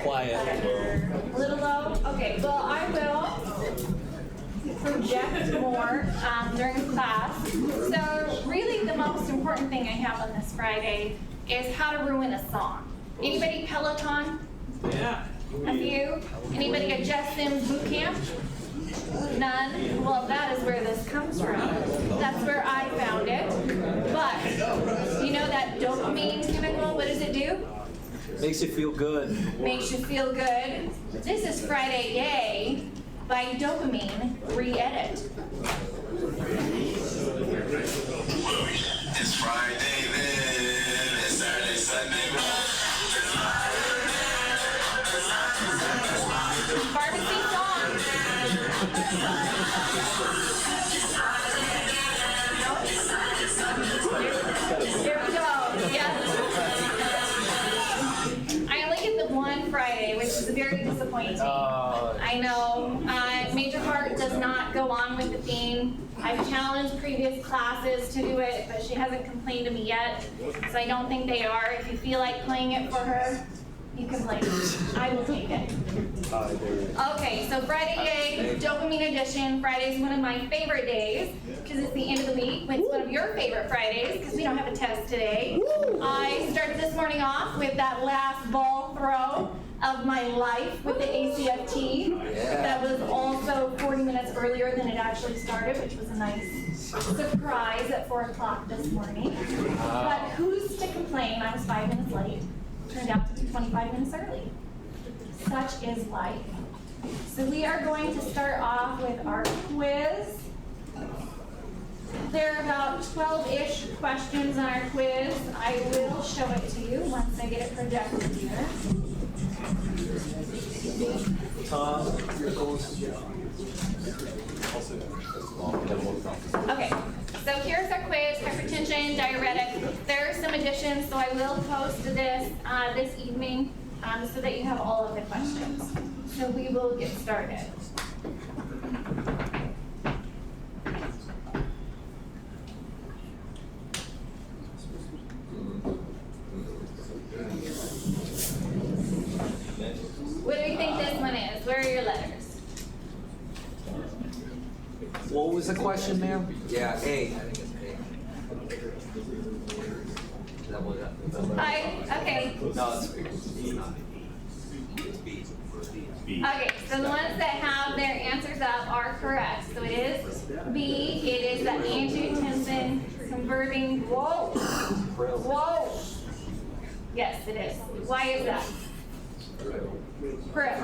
quiet. A little low? Okay, well, I will project more during class. So really the most important thing I have on this Friday is how to ruin a song. Anybody Peloton? Yeah. A few? Anybody at Just Sims Boot Camp? None? Well, that is where this comes from. That's where I found it. But, you know that dopamine chemical, what does it do? Makes you feel good. Makes you feel good. This is Friday Yay by Dopamine Re-Edit. It's Friday then, it's Saturday, Sunday. Barbecue song. Here we go. Yeah. I only get the one Friday, which is very disappointing. I know. Major Heart does not go on with the theme. I've challenged previous classes to do it, but she hasn't complained to me yet, so I don't think they are. If you feel like playing it for her, you can play it. I will take it. Okay, so Friday Yay, Dopamine Edition. Friday's one of my favorite days because it's the end of the week. It's one of your favorite Fridays because we don't have a test today. I started this morning off with that last ball throw of my life with the ACFT. That was also 40 minutes earlier than it actually started, which was a nice surprise at 4 o'clock this morning. But who's to complain? I was 5 minutes late. Turned out to be 25 minutes early. Such is life. So we are going to start off with our quiz. There are about 12-ish questions on our quiz. I will show it to you once I get it projected here. Tom, Okay, so here's our quiz, hypertension, diuretic. There are some additions, so I will post this this evening so that you have all of the questions. So we will get started. What do you think this one is? Where are your letters? what was the question, ma'am? Yeah, A. Okay. No, it's B. Okay, so the ones that have their answers up are correct. So it is B. It is the angiotensin converting. Whoa. Yes, it is. Why is that? Prill.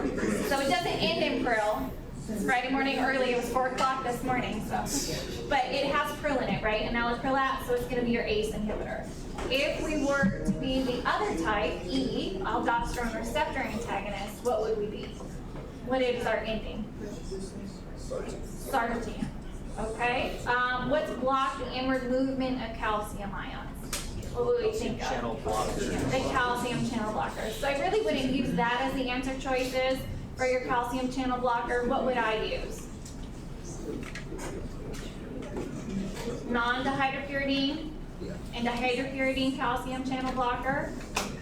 So it doesn't end in prill. It's Friday morning early. It was 4 o'clock this morning. So, but it has prill in it, right? And now it's prillat, so it's going to be your ACE inhibitor. If we were to be the other type, E, aldosterone receptor antagonist, what would we be? What is our ending? Sartan. Okay. What's blocked the inward movement of calcium ions? What would we think of? Channel blockers. The calcium channel blockers. So I really wouldn't use that as the answer choices for your calcium channel blocker. What would I use? Non-dihydropyridine and dihydropyridine calcium channel blocker.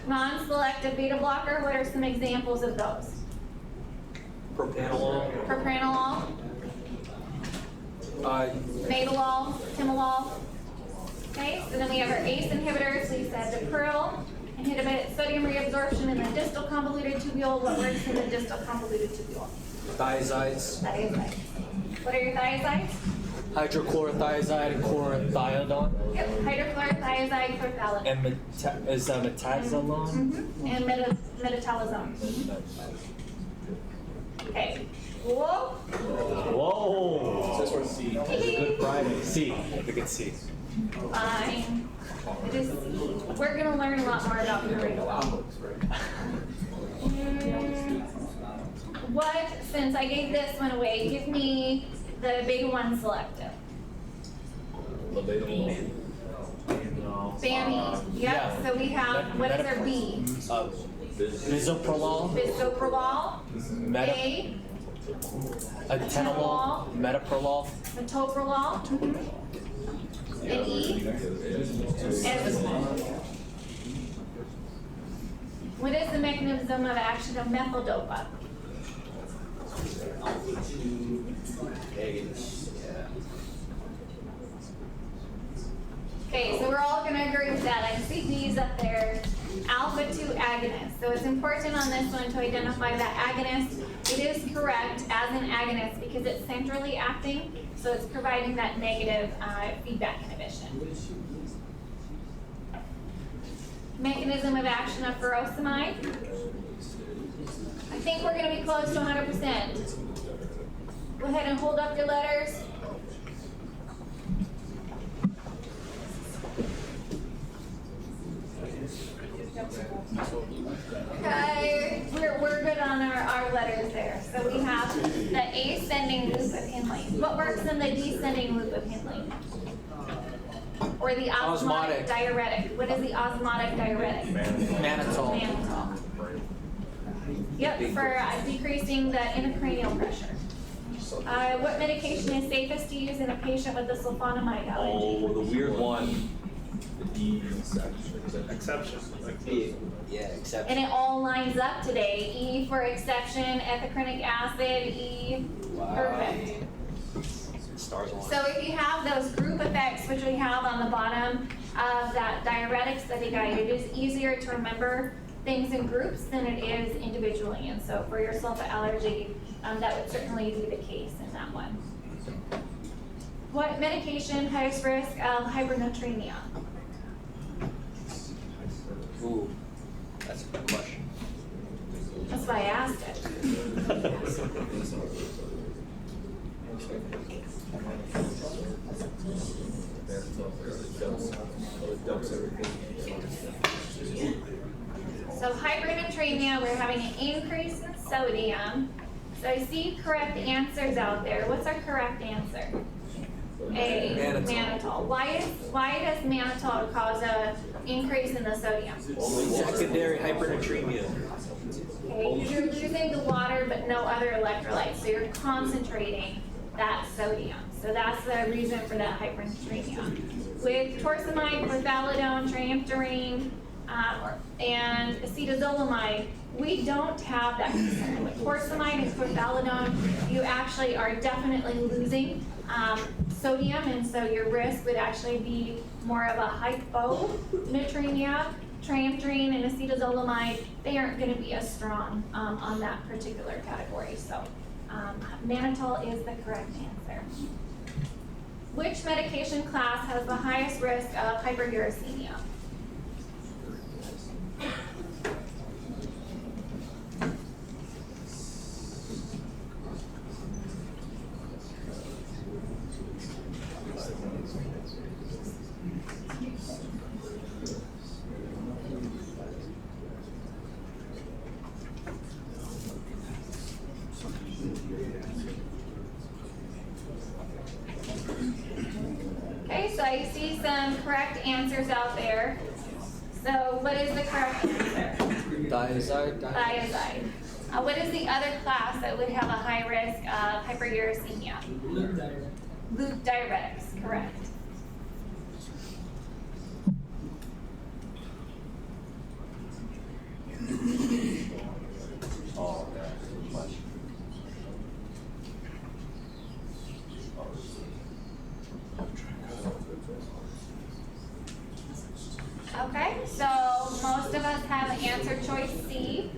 Non-selective beta blocker. What are some examples of those? Propranolol. Propranolol, Nadolol, Timolol. Okay, so then we have our ACE inhibitors. So you said the prill inhibit sodium reabsorption in the distal convoluted tubule. What works in the distal convoluted tubule? Thiazides. Thiazides. What are your thiazides? Hydrochlorothiazide and chlorothiazide. Yep, hydrochlorothiazide, chlorothalidone. And is that metaxalone? And metatolazone. Okay. Whoa. Whoa. This one's C. It's a good Friday. C. I think it's C. Fine. It is C. We're going to learn a lot more about Uridolol. What, since I gave this one away, give me the beta 1 selective. BAMI. Yep. So we have, what is our B? Bisoprolol. Bisoprolol. A. Atenolol. Metoprolol. Metoprolol. And E. What is the mechanism of action of methyl-dopa? Okay, so we're all gonna agree with that. I see these up there, alpha-2 agonist. So it's important on this one to identify that agonist. It is correct as an agonist because it's centrally acting, so it's providing that negative feedback inhibition. Mechanism of action of furosemide. I think we're gonna be close to 100%. Go ahead and hold up your letters. Okay, we're good on our letters there. So we have the ascending loop of Henle. What works in the descending loop of Henle? Or the osmotic diuretic. What is the osmotic diuretic? Mannitol. Mannitol. Yep, for decreasing the intracranial pressure. What medication is safest to use in a patient with a sulfonamide allergy? Oh, the weird one. The D Exception. Yeah, exception. And it all lines up today. E for exception, ethacrynic acid, E, perfect. Stars on. So if you have those group effects, which we have on the bottom of that diuretic study guide, it is easier to remember things in groups than it is individually. And so for your sulfa allergy, that would certainly be the case in that one. What medication highest risk of hypernatremia? Ooh, that's a good question. That's why I asked it. So hypernatremia, we're having an increase in sodium. So I see correct answers out there. What's our correct answer? A, mannitol. Why does mannitol cause a increase in the sodium? Secondary hypernatremia. Okay, you're losing the water but no other electrolytes, so you're concentrating that sodium. So that's the reason for that hypernatremia. With torsemide, chlorthalidone, triamterene, and acetazolamide, we don't have that concern. With torsemide and chlorthalidone, you actually are definitely losing sodium, and so your risk would actually be more of a hyponatremia. Triamterene and acetazolamide, they aren't going to be as strong on that particular category. So mannitol is the correct answer. Which medication class has the highest risk of hyperuricemia? Okay, so I see some correct answers out there. So what is the correct answer? Thiazide. Thiazide. What is the other class that would have a high risk of hyperuricemia? Loop diuretics, correct. Oh, Okay, so most of us have answer choice C.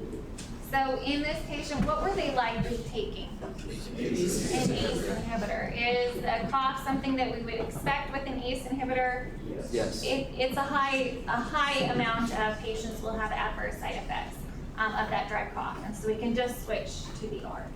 So in this patient, what were they likely taking? An ACE inhibitor. Is a cough something that we would expect with an ACE inhibitor? Yes. It's a high amount of patients will have adverse side effects of that dry cough, and so we can just switch to the R.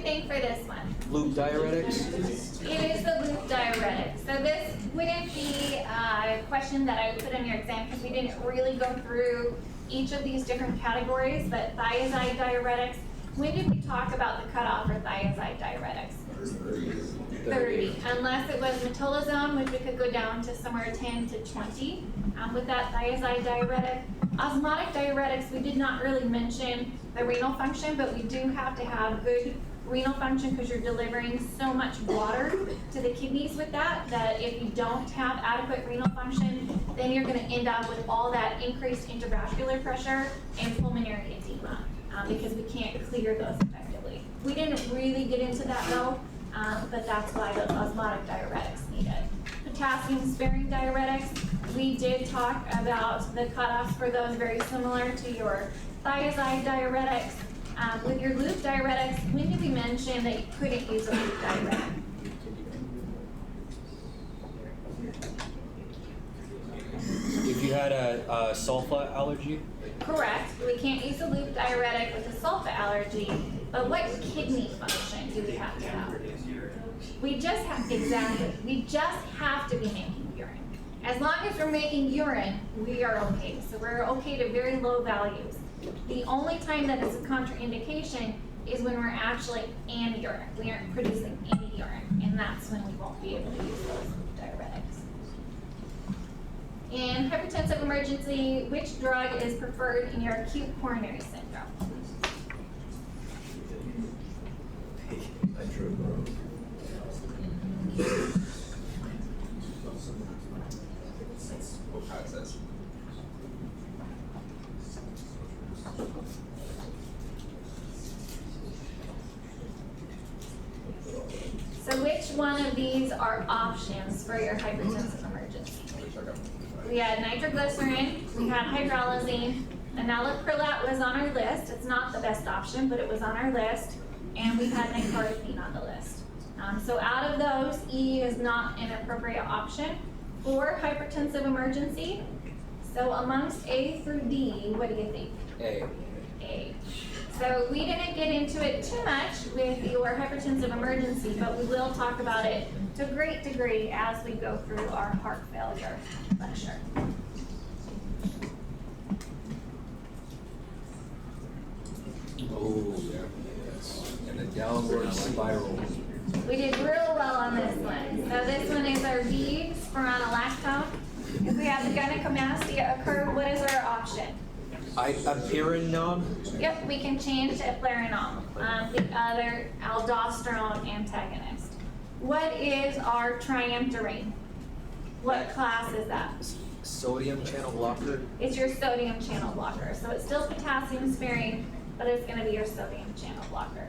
think for this one? Loop diuretics. It is the loop diuretic. So this wouldn't be a question that I would put in your exam because we didn't really go through each of these different categories, but thiazide diuretics, when did we talk about the cutoff for thiazide diuretics? 30, unless it was metolazone, which we could go down to somewhere 10 to 20 with that thiazide diuretic. Osmotic diuretics, we did not really mention the renal function, but we do have to have good renal function because you're delivering so much water to the kidneys with that, that if you don't have adequate renal function, then you're gonna end up with all that increased intravascular pressure and pulmonary edema because we can't clear those effectively. We didn't really get into that though, but that's why those osmotic diuretics needed. Potassium sparing diuretics, we did talk about the cutoffs for those very similar to your thiazide diuretics. With your loop diuretics, when did we mention that you couldn't use a loop diuretic? If you had a sulfa allergy. Correct, we can't use a loop diuretic with a sulfa allergy, but what kidney function do we have to have? We just have to be making urine. As long as we're making urine, we are okay. So we're okay to very low values. The only time that it's a contraindication is when we're actually anuuric. We aren't producing any urine, and that's when we won't be able to use those diuretics. In hypertensive emergency, which drug is preferred in your acute coronary syndrome? So which one of these are options for your hypertensive emergency? We had nitroglycerin, we had hydralazine, enalaprilat was on our list. It's not the best option, but it was on our list. And we had nicardipine on the list. So out of those, E is not an appropriate option for hypertensive emergency. So amongst A through D, what do you think? A. So we didn't get into it too much with your hypertensive emergency, but we will talk about it to a great degree as we go through our heart failure lecture. Oh, yeah. And the downward spiral. We did real well on this one. So this one is our B, spironolactone. If we have the gynecomastia occur, what is our option? Iperinom. Yep, we can change to eplerenone, the other aldosterone antagonist. What is our triamterene? What class is that? Sodium channel blocker. It's your sodium channel blocker. So it's still potassium sparing, but it's going to be your sodium channel blocker.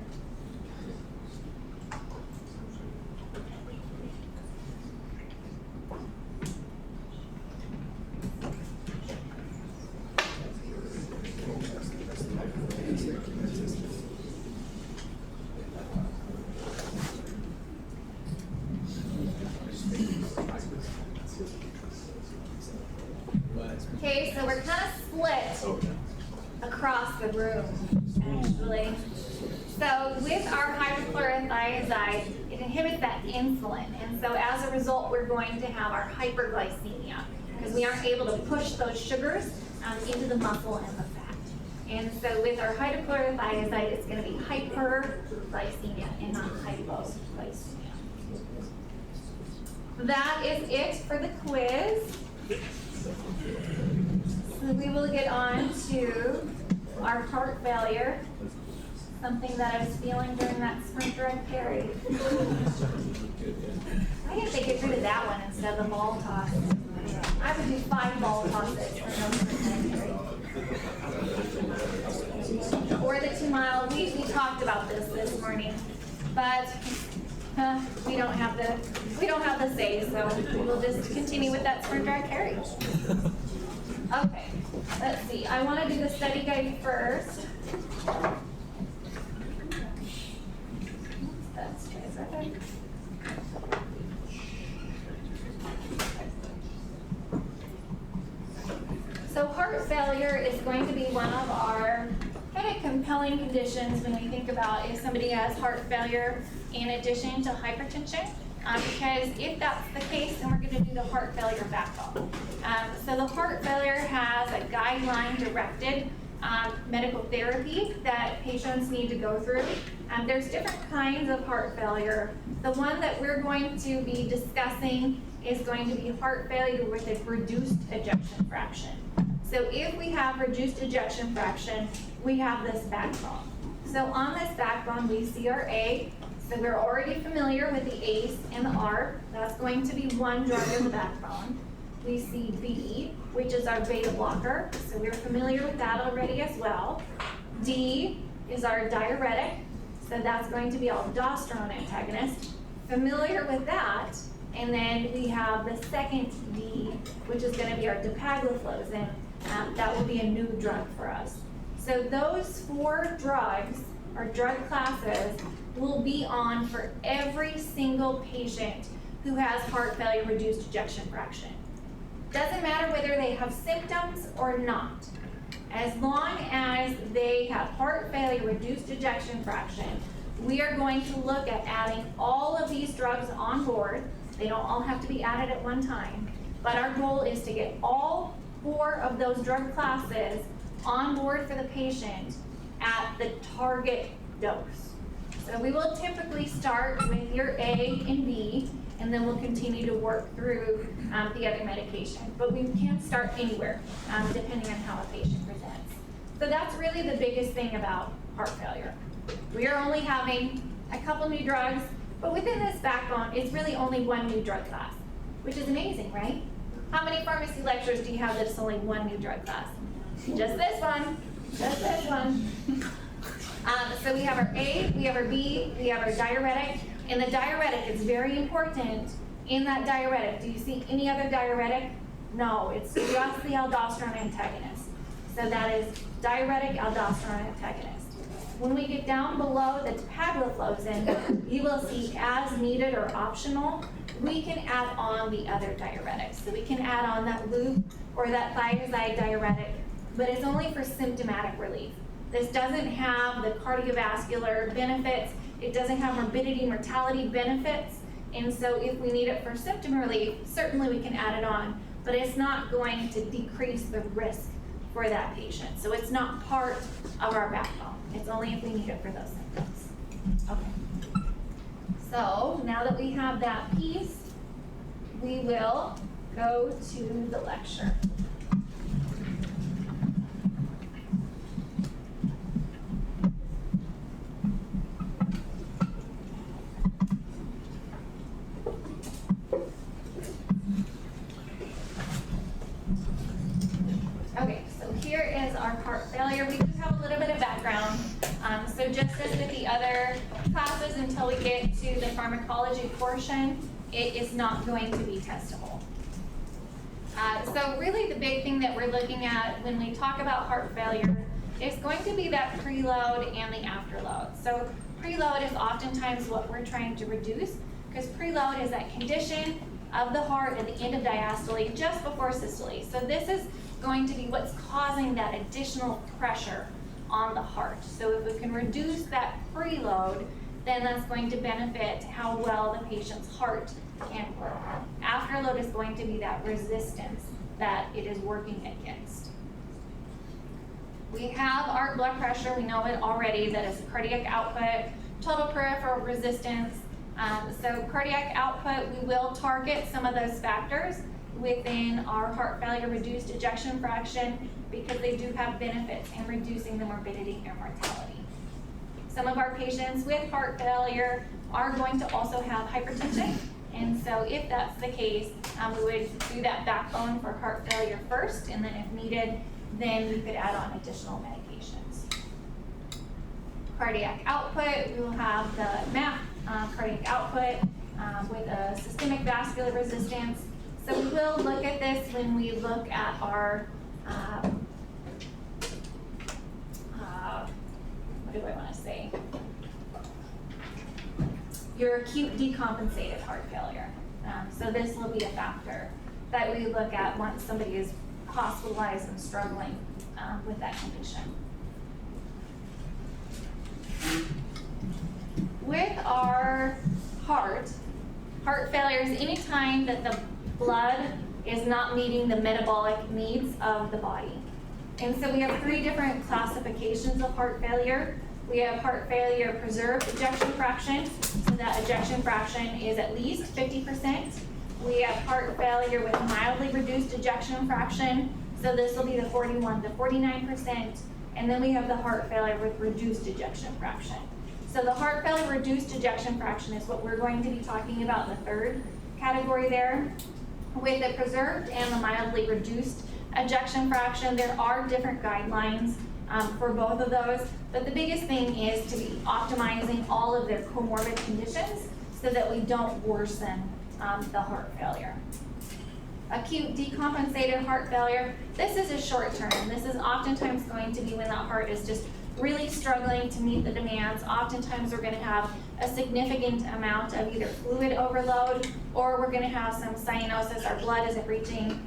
Okay, so we're kind of split across the room, actually. So with our hydrochlorothiazide, it inhibits that insulin, and so as a result, we're going to have our hyperglycemia because we aren't able to push those sugars into the muscle and the fat. And so with our hydrochlorothiazide, it's going to be hyperglycemia and not hypoglycemia. That is it for the quiz. So we will get on to our heart failure, something that I was feeling during that sprint drug carry. Why didn't they get rid of that one instead of the ball toss? I would do 5 ball tosses for no sprint drug carry. Or the 2 mile, we talked about this morning, but we don't have the say, so we'll just continue with that sprint drag carry. Okay, let's see. I want to do the study guide first. That's okay. So heart failure is going to be one of our kind of compelling selling conditions when we think about if somebody has heart failure in addition to hypertension. Because if that's the case, then we're going to do the heart failure backbone. So the heart failure has a guideline-directed medical therapy that patients need to go through. There's different kinds of heart failure. The one that we're going to be discussing is going to be heart failure with a reduced ejection fraction. So if we have reduced ejection fraction, we have this backbone. So on this backbone, we see our A. So we're already familiar with the ACE and the ARB. That's going to be one drug in the backbone. We see B, which is our beta blocker. So we're familiar with that already as well. D is our diuretic. So that's going to be aldosterone antagonist. Familiar with that. And then we have the second D, which is going to be our dapagliflozin. That will be a new drug for us. So those 4 drugs, or drug classes, will be on for every single patient who has heart failure reduced ejection fraction. Doesn't matter whether they have symptoms or not. As long as they have heart failure reduced ejection fraction, we are going to look at adding all of these drugs on board. They don't all have to be added at one time, but our goal is to get all 4 of those drug classes on board for the patient at the target dose. So we will typically start with your A and B, and then we'll continue to work through the other medication. But we can start anywhere, depending on how a patient presents. So that's really the biggest thing about heart failure. We are only having a couple new drugs, but within this backbone, it's really only 1 new drug class, which is amazing, right? How many pharmacy lectures do you have that's only 1 new drug class? Just this one, just this one. So we have our A, we have our B, we have our diuretic, and the diuretic is very important in that diuretic. Do you see any other diuretic? No, it's just the aldosterone antagonist. So that is diuretic aldosterone antagonist. When we get down below the dapagliflozin, you will see as needed or optional, we can add on the other diuretics. So we can add on that loop or that thiazide diuretic, but it's only for symptomatic relief. This doesn't have the cardiovascular benefits. It doesn't have morbidity, mortality benefits. And so if we need it for symptom relief, certainly we can add it on, but it's not going to decrease the risk for that patient. So it's not part of our backbone. It's only if we need it for those symptoms. Okay. So now that we have that piece, we will go to the lecture. Okay, so here is our heart failure. We do have a little bit of background. So just as with the other classes, until we get to the pharmacology portion, it is not going to be testable. So really the big thing that we're looking at when we talk about heart failure is going to be that preload and the afterload. So preload is oftentimes what we're trying to reduce, because preload is that condition of the heart at the end of diastole just before systole. So this is going to be what's causing that additional pressure on the heart. So if we can reduce that preload, then that's going to benefit how well the patient's heart can work. Afterload is going to be that resistance that it is working against. We have our blood pressure, we know it already, that is cardiac output, total peripheral resistance. So cardiac output, we will target some of those factors within our heart failure reduced ejection fraction because they do have benefits in reducing the morbidity and mortality. Some of our patients with heart failure are going to also have hypertension, and so if that's the case, we would do that backbone for heart failure first, and then if needed, then we could add on additional medications. Cardiac output, we will have the MAP, cardiac output with a systemic vascular resistance. So we will look at this when we look at our, what do I want to say? Your acute decompensated heart failure. So this will be a factor that we look at once somebody is hospitalized and struggling with that condition. heart, heart failure is any time that the blood is not meeting the metabolic needs of the body. And so we have 3 different classifications of heart failure. We have heart failure preserved ejection fraction, so that ejection fraction is at least 50%. We have heart failure with mildly reduced ejection fraction, so this will be the 41 to 49%. And then we have the heart failure with reduced ejection fraction. So the heart failure reduced ejection fraction is what we're going to be talking about in the 3rd category there. With the preserved and the mildly reduced ejection fraction, there are different guidelines for both of those, but the biggest thing is to be optimizing all of their comorbid conditions so that we don't worsen the heart failure. Acute decompensated heart failure, this is a short term. This is oftentimes going to be when the heart is just really struggling to meet the demands. Oftentimes we're going to have a significant amount of either fluid overload, or we're going to have some cyanosis. Our blood isn't reaching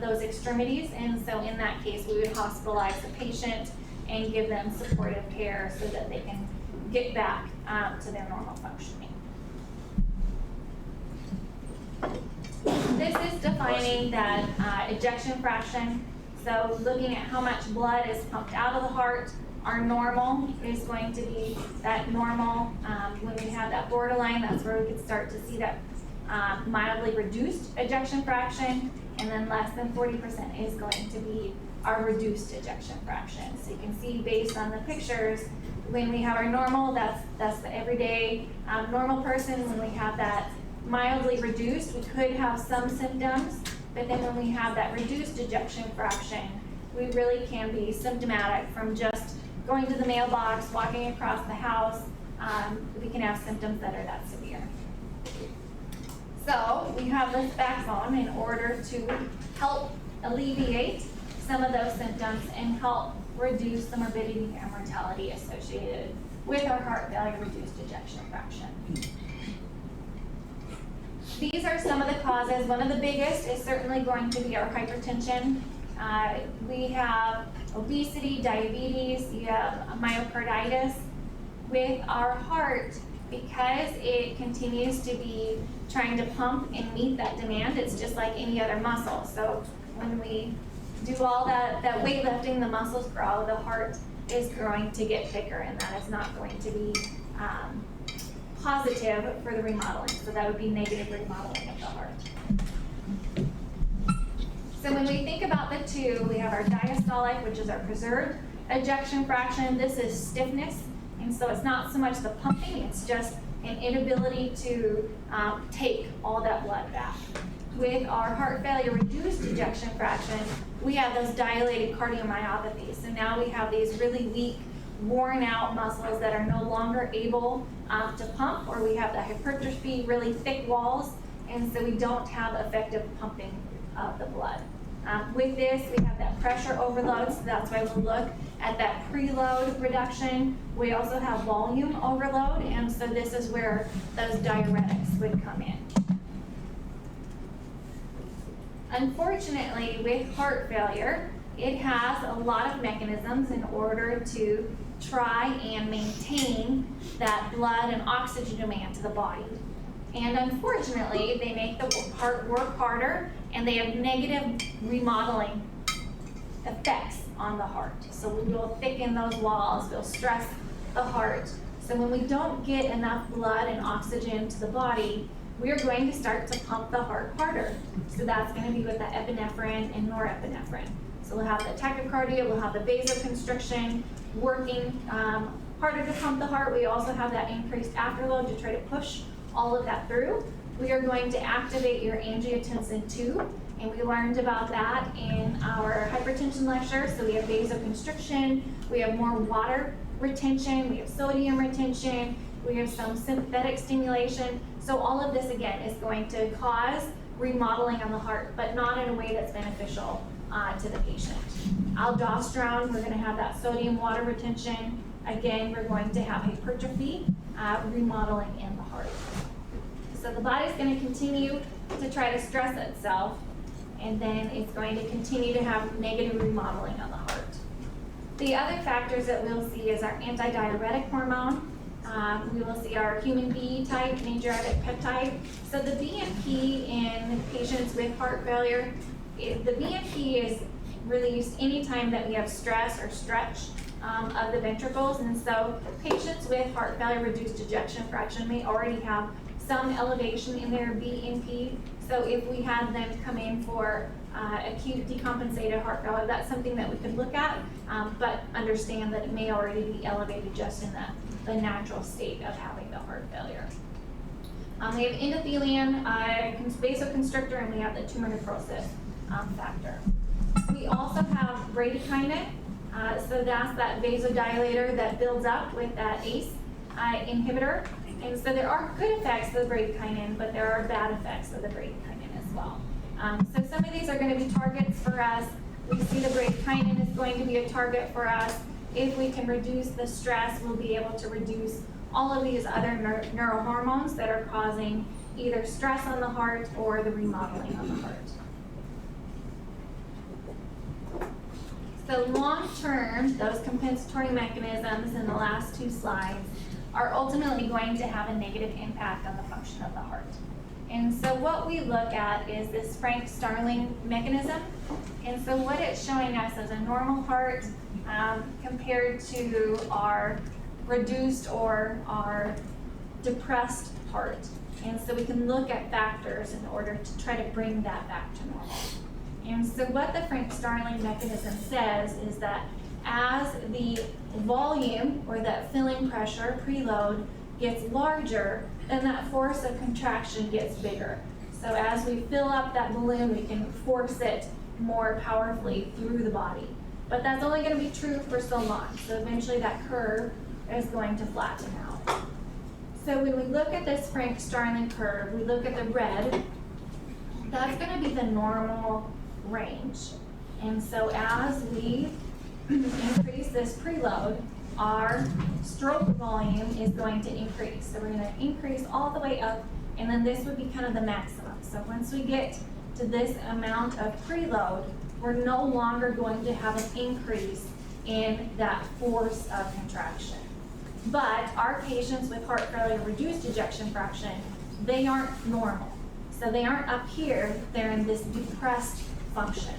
those extremities, and so in that case we would hospitalize the patient and give them supportive care so that they can get back to their normal functioning. This is defining that ejection fraction. So looking at how much blood is pumped out of the heart. Our normal is going to be that normal. When we have that borderline, that's where we could start to see that mildly reduced ejection fraction, and then less than 40% is going to be our reduced ejection fraction. So you can see based on the pictures, when we have our normal, that's the everyday normal person. When we have that mildly reduced, we could have some symptoms, but then when we have that reduced ejection fraction, we really can be symptomatic from just going to the mailbox, walking across the house. We can have symptoms that are that severe. So we have this backbone in order to help alleviate some of those symptoms and help reduce the morbidity and mortality associated with our heart failure reduced ejection fraction. These are some of the causes. One of the biggest is certainly going to be our hypertension. We have obesity, diabetes, you have myocarditis. With our heart, because it continues to be trying to pump and meet that demand, it's just like any other muscle. So when we do all that weightlifting, the muscles grow, the heart is going to get thicker, and that is not going to be positive for the remodeling. So that would be negative remodeling of the heart. So when we think about the 2, we have our diastolic, which is our preserved ejection fraction. This is stiffness, and so it's not so much the pumping, it's just an inability to take all that blood back. With our heart failure reduced ejection fraction, we have those dilated cardiomyopathies. So now we have these really weak, worn out muscles that are no longer able to pump, or we have the hypertrophy, really thick walls, and so we don't have effective pumping of the blood. With this, we have that pressure overload, so that's why we look at that preload reduction. We also have volume overload, and so this is where those diuretics would come in. Unfortunately, with heart failure, it has a lot of mechanisms in order to try and maintain that blood and oxygen demand to the body. And unfortunately, they make the heart work harder, and they have negative remodeling effects on the heart. So we will thicken those walls, we'll stress the heart. So when we don't get enough blood and oxygen to the body, we are going to start to pump the heart harder. So that's going to be with the epinephrine and norepinephrine. So we'll have the tachycardia, we'll have the vasoconstriction, working harder to pump the heart. We also have that increased afterload to try to push all of that through. We are going to activate your angiotensin II, and we learned about that in our hypertension lecture. So we have vasoconstriction, we have more water retention, we have sodium retention, we have some sympathetic stimulation. So all of this, again, is going to cause remodeling on the heart, but not in a way that's beneficial to the patient. Aldosterone, we're going to have that sodium water retention. Again, we're going to have hypertrophy, remodeling in the heart. So the body's going to continue to try to stress itself, and then it's going to continue to have negative remodeling on the heart. The other factors that we'll see is our antidiuretic hormone. We will see our human B type natriuretic peptide. So the BNP in patients with heart failure, the BNP is released anytime that we have stress or stretch of the ventricles. And so patients with heart failure reduced ejection fraction may already have some elevation in their BNP. So if we had them come in for acute decompensated heart failure, that's something that we could look at, but understand that it may already be elevated just in the natural state of having the heart failure. We have endothelium, vasoconstrictor, and we have the tumor necrosis factor. We also have bradykinin, so that's that vasodilator that builds up with that ACE inhibitor. And so there are good effects of the bradykinin, but there are bad effects of the bradykinin as well. So some of these are going to be targets for us. We see the bradykinin is going to be a target for us. If we can reduce the stress, we'll be able to reduce all of these other neurohormones that are causing either stress on the heart or the remodeling of the heart. So long term, those compensatory mechanisms in the last two slides are ultimately going to have a negative impact on the function of the heart. And so what we look at is this Frank-Starling mechanism. And so what it's showing us is a normal heart compared to our reduced or our depressed heart. And so we can look at factors in order to try to bring that back to normal. And so what the Frank-Starling mechanism says is that as the volume or that filling pressure, preload, gets larger, then that force of contraction gets bigger. So as we fill up that balloon, we can force it more powerfully through the body. But that's only going to be true for so long. So eventually that curve is going to flatten out. So when we look at this Frank-Starling curve, we look at the red, that's going to be the normal range. And so as we increase this preload, our stroke volume is going to increase. So we're going to increase all the way up, and then this would be kind of the maximum. So once we get to this amount of preload, we're no longer going to have an increase in that force of contraction. But our patients with heart failure reduced ejection fraction, they aren't normal. So they aren't up here, they're in this depressed function.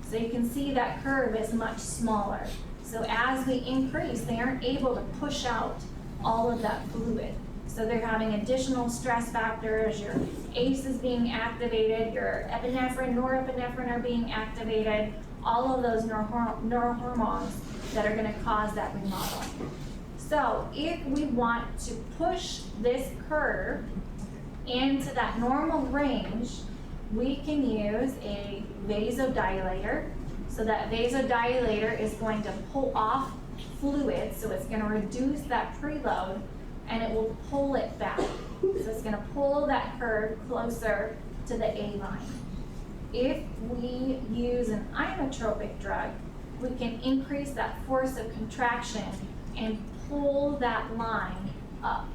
So you can see that curve is much smaller. So as we increase, they aren't able to push out all of that fluid. So they're having additional stress factors, your ACE is being activated, your epinephrine, norepinephrine are being activated, all of those neurohormones that are going to cause that remodeling. So if we want to push this curve into that normal range, we can use a vasodilator. So that vasodilator is going to pull off fluid, so it's going to reduce that preload, and it will pull it back. So it's going to pull that curve closer to the A line. If we use an inotropic drug, we can increase that force of contraction and pull that line up.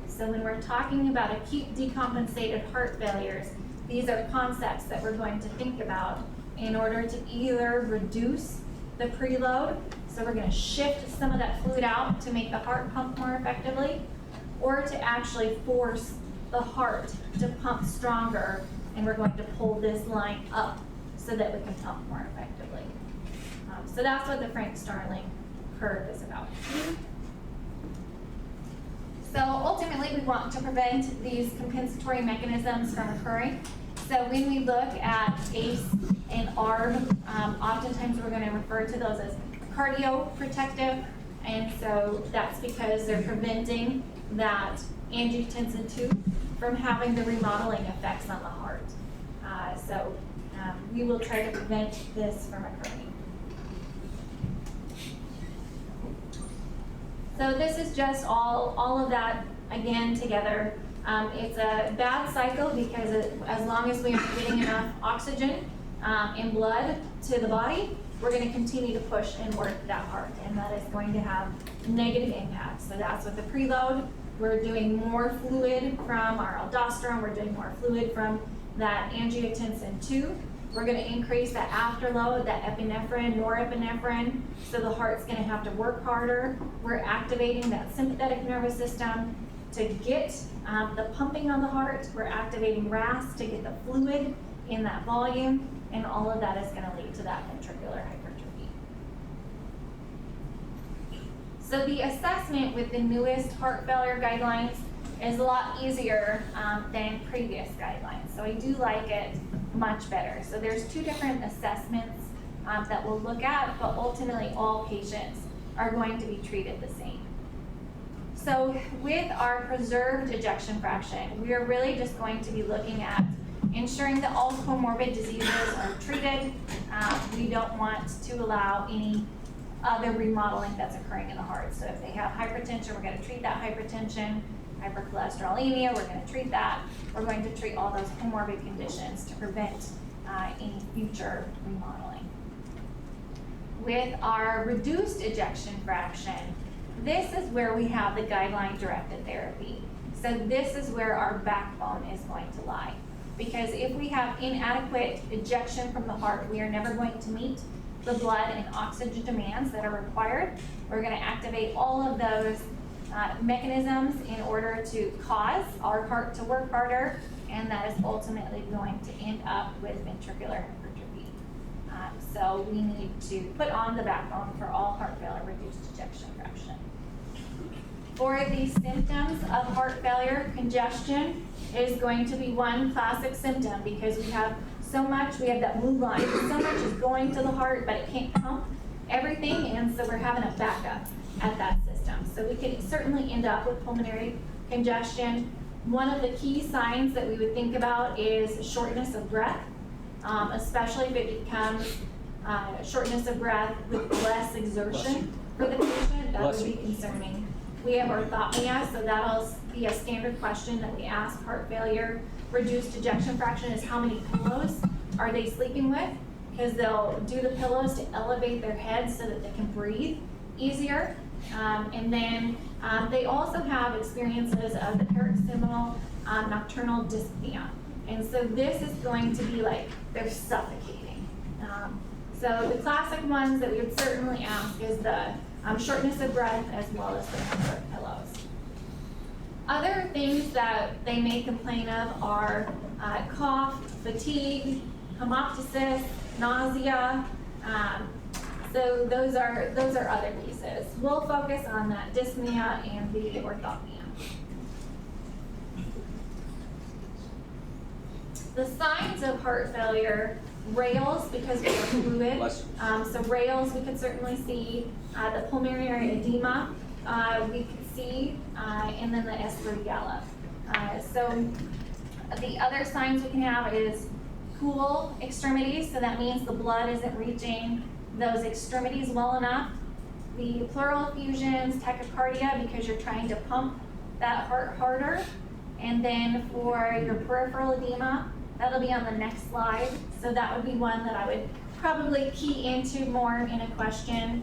So when we're talking about acute decompensated heart failures, these are concepts that we're going to think about in order to either reduce the preload, so we're going to shift some of that fluid out to make the heart pump more effectively, or to actually force the heart to pump stronger, and we're going to pull this line up so that we can pump more effectively. So that's what the Frank-Starling curve is about. So ultimately, we want to prevent these compensatory mechanisms from occurring. So when we look at ACE and ARB, oftentimes we're going to refer to those as cardioprotective, and so that's because they're preventing that angiotensin II from having the remodeling effects on the heart. We will try to prevent this from occurring. So this is just all of that again together. It's a bad cycle because as long as we are getting enough oxygen and blood to the body, we're going to continue to push and work that heart, and that is going to have negative impacts. So that's with the preload. We're doing more fluid from our aldosterone. We're doing more fluid from that angiotensin II. We're gonna increase that afterload, that epinephrine, norepinephrine, so the heart's gonna have to work harder. We're activating that sympathetic nervous system to get the pumping on the heart. We're activating RAS to get the fluid in that volume, and all of that is gonna lead to that ventricular hypertrophy. So the assessment with the newest heart failure guidelines is a lot easier than previous guidelines. So I do like it much better. So there's 2 different assessments that we'll look at, but ultimately all patients are going to be treated the same. So with our preserved ejection fraction, we are really just going to be looking at ensuring that all comorbid diseases are treated. We don't want to allow any other remodeling that's occurring in the heart. So if they have hypertension, we're going to treat that hypertension. Hypercholesterolemia, we're going to treat that. We're going to treat all those comorbid conditions to prevent any future remodeling. With our reduced ejection fraction, this is where we have the guideline-directed therapy. So this is where our backbone is going to lie. Because if we have inadequate ejection from the heart, we are never going to meet the blood and oxygen demands that are required. We're going to activate all of those mechanisms in order to cause our heart to work harder, and that is ultimately going to end up with ventricular hypertrophy. So we need to put on the backbone for all heart failure reduced ejection fraction. For the symptoms of heart failure, congestion is going to be one classic symptom because we have so much, we have that blue line, so much is going to the heart, but it can't pump everything, and so we're having a backup at that system. So we could certainly end up with pulmonary congestion. One of the key signs that we would think about is shortness of breath, especially if it becomes shortness of breath with less exertion for the patient. That would be concerning. We have orthopnea, so that'll be a standard question that we ask heart failure reduced ejection fraction is how many pillows are they sleeping with? Because they'll do the pillows to elevate their head so that they can breathe easier. And then they also have experiences of the paroxysmal nocturnal dyspnea. And so this is going to be like they're suffocating. So the classic ones that we would certainly ask is the shortness of breath as well as the number of pillows. Other things that they may complain of are cough, fatigue, hemoptysis, nausea. So those are other pieces. We'll focus on that dyspnea and the orthopnea. The signs of heart failure, rales because we have fluid. So rales we could certainly see, the pulmonary edema we could see, and then the Ehlers-Danlos. So the other signs we can have is cool extremities, so that means the blood isn't reaching those extremities well enough. The pleural effusions, tachycardia, because you're trying to pump that heart harder. And then for your peripheral edema, that'll be on the next slide. So that would be one that I would probably key into more in a question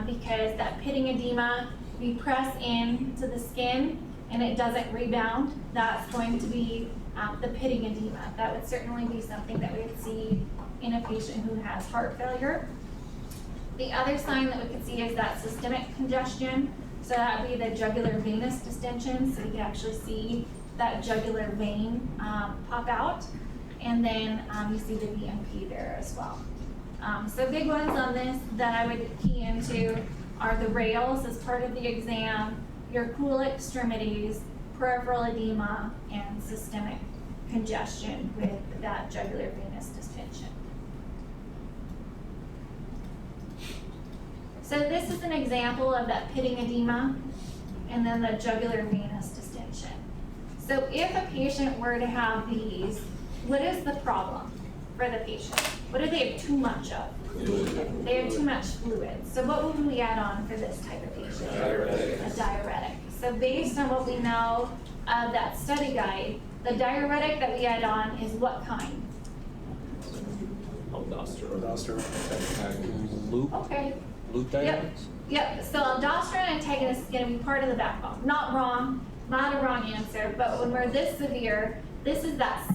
because that pitting edema, we press into the skin and it doesn't rebound. That's going to be the pitting edema. That would certainly be something that we would see in a patient who has heart failure. The other sign that we could see is that systemic congestion. So that would be the jugular venous distension. So you can actually see that jugular vein pop out. And then you see the BNP there as well. So big ones on this that I would key into are the rales as part of the exam, your cool extremities, peripheral edema, and systemic congestion with that jugular venous distension. So this is an example of that pitting edema and then the jugular venous distension. So if a patient were to have these, what is the problem for the patient? What do they have too much of? They have too much fluid. So what would we add on for this type of patient? A diuretic. So based on what we know of that study guide, the diuretic that we add on is what kind? Aldosterone. Loop. Okay. Loop Yep. diuretics? Yep. So aldosterone antagonist is going to be part of the backbone. Not wrong. not a wrong answer, but when we're this severe, this is that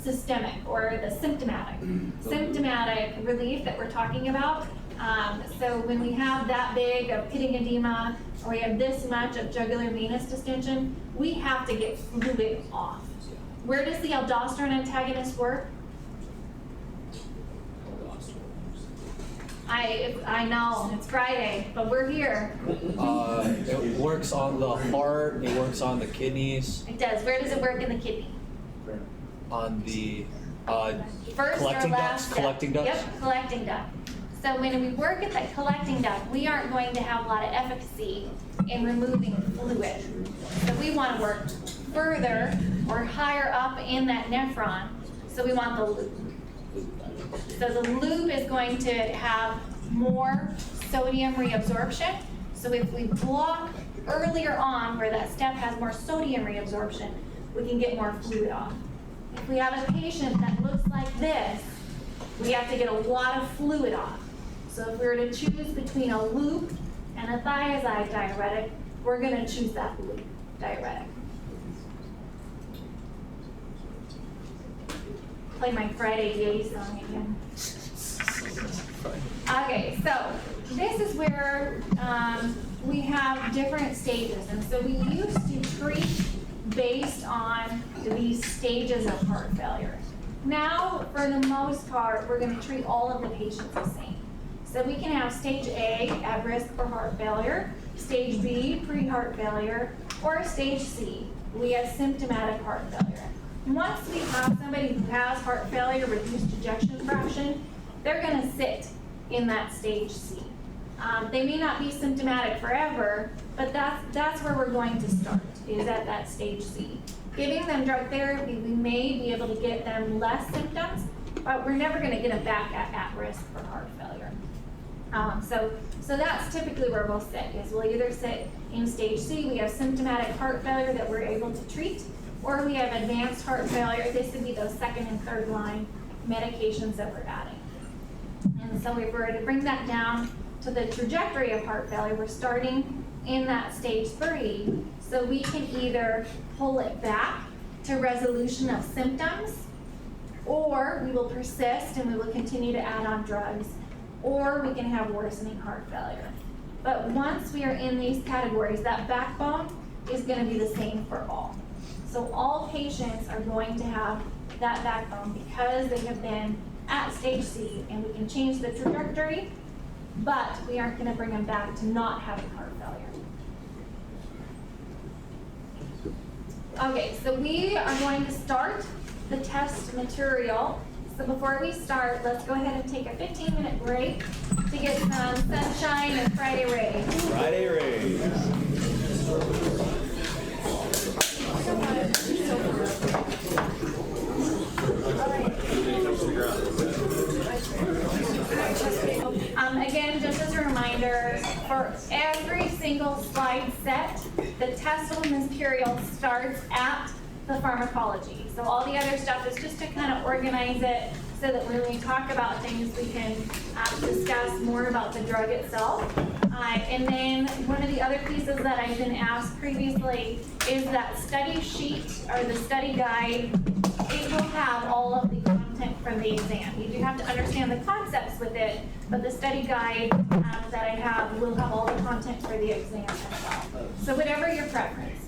systemic or the symptomatic relief that we're talking about. So when we have that big of pitting edema, or we have this much of jugular venous distension, we have to get fluid off. Where does the aldosterone antagonist work? I know, it's Friday, but we're here. It works on the heart, it works on the kidneys, It does. Where does it work in the kidney? on the First collecting or ducts, last collecting ducts. Yep, collecting duct. So when we work at that collecting duct, we aren't going to have a lot of efficacy in removing fluid. So we want to work further or higher up in that nephron. So we want the loop. So the loop is going to have more sodium reabsorption. So if we block earlier on where that step has more sodium reabsorption, we can get more fluid off. If we have a patient that looks like this, we have to get a lot of fluid off. So if we were to choose between a loop and a thiazide diuretic, we're going to choose that loop diuretic. Play my Friday Yay song again. Okay, so this is where we have different stages. And so we used to treat based on these stages of heart failure. Now, for the most part, we're going to treat all of the patients the same. So we can have stage A, at risk for heart failure, stage B, pre-heart failure, or stage C, we have symptomatic heart failure. Once we have somebody who has heart failure, reduced ejection fraction, they're going to sit in that stage C. They may not be symptomatic forever, but that's where we're going to start, is at that stage C. Giving them drug therapy, we may be able to get them less symptoms, but we're never going to get them back at risk for heart failure. So that's typically where we'll sit, is we'll either sit in stage C, we have symptomatic heart failure that we're able to treat, or we have advanced heart failure. This would be those second and third line medications that we're adding. And so if we're to bring that down to the trajectory of heart failure, we're starting in that stage 3, so we can either pull it back to resolution of symptoms, or we will persist and we will continue to add on drugs, or we can have worsening heart failure. But once we are in these categories, that backbone is going to be the same for all. So all patients are going to have that backbone because they have been at stage C, and we can change the trajectory, but we aren't going to bring them back to not having heart failure. Okay, so we are going to start the test material. So before we start, let's go ahead and take a 15-minute break to get some sunshine and Friday rays. Friday rays. Again, just as a reminder, for every single slide set, the testable material starts at the pharmacology. So all the other stuff is just to kind of organize it so that when we talk about things, we can discuss more about the drug itself. And then one of the other pieces that I've been asked previously is that study sheet or the study guide. It will have all of the content from the exam. You do have to understand the concepts with it, but the study guide that I have will have all the content for the exam as well. So whatever your preference.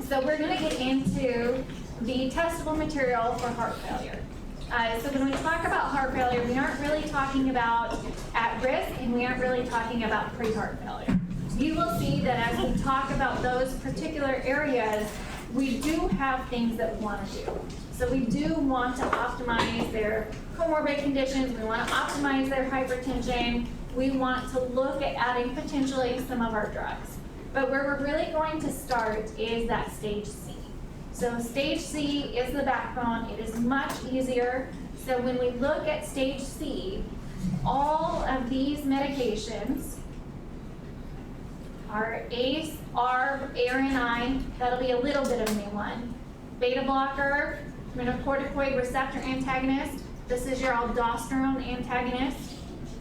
So we're going to get into the testable material for heart failure. So when we talk about heart failure, we aren't really talking about at risk, and we aren't really talking about pre-heart failure. You will see that as we talk about those particular areas, we do have things that we want to do. So we do want to optimize their comorbid conditions. We want to optimize their hypertension. We want to look at adding potentially some of our drugs. But where we're really going to start is that stage C. So stage C is the backbone. It is much easier. So when we look at stage C, all of these medications are ACE, ARB, ARNI, that'll be a little bit of a new one. Beta blocker, mineralocorticoid receptor antagonist, this is your aldosterone antagonist,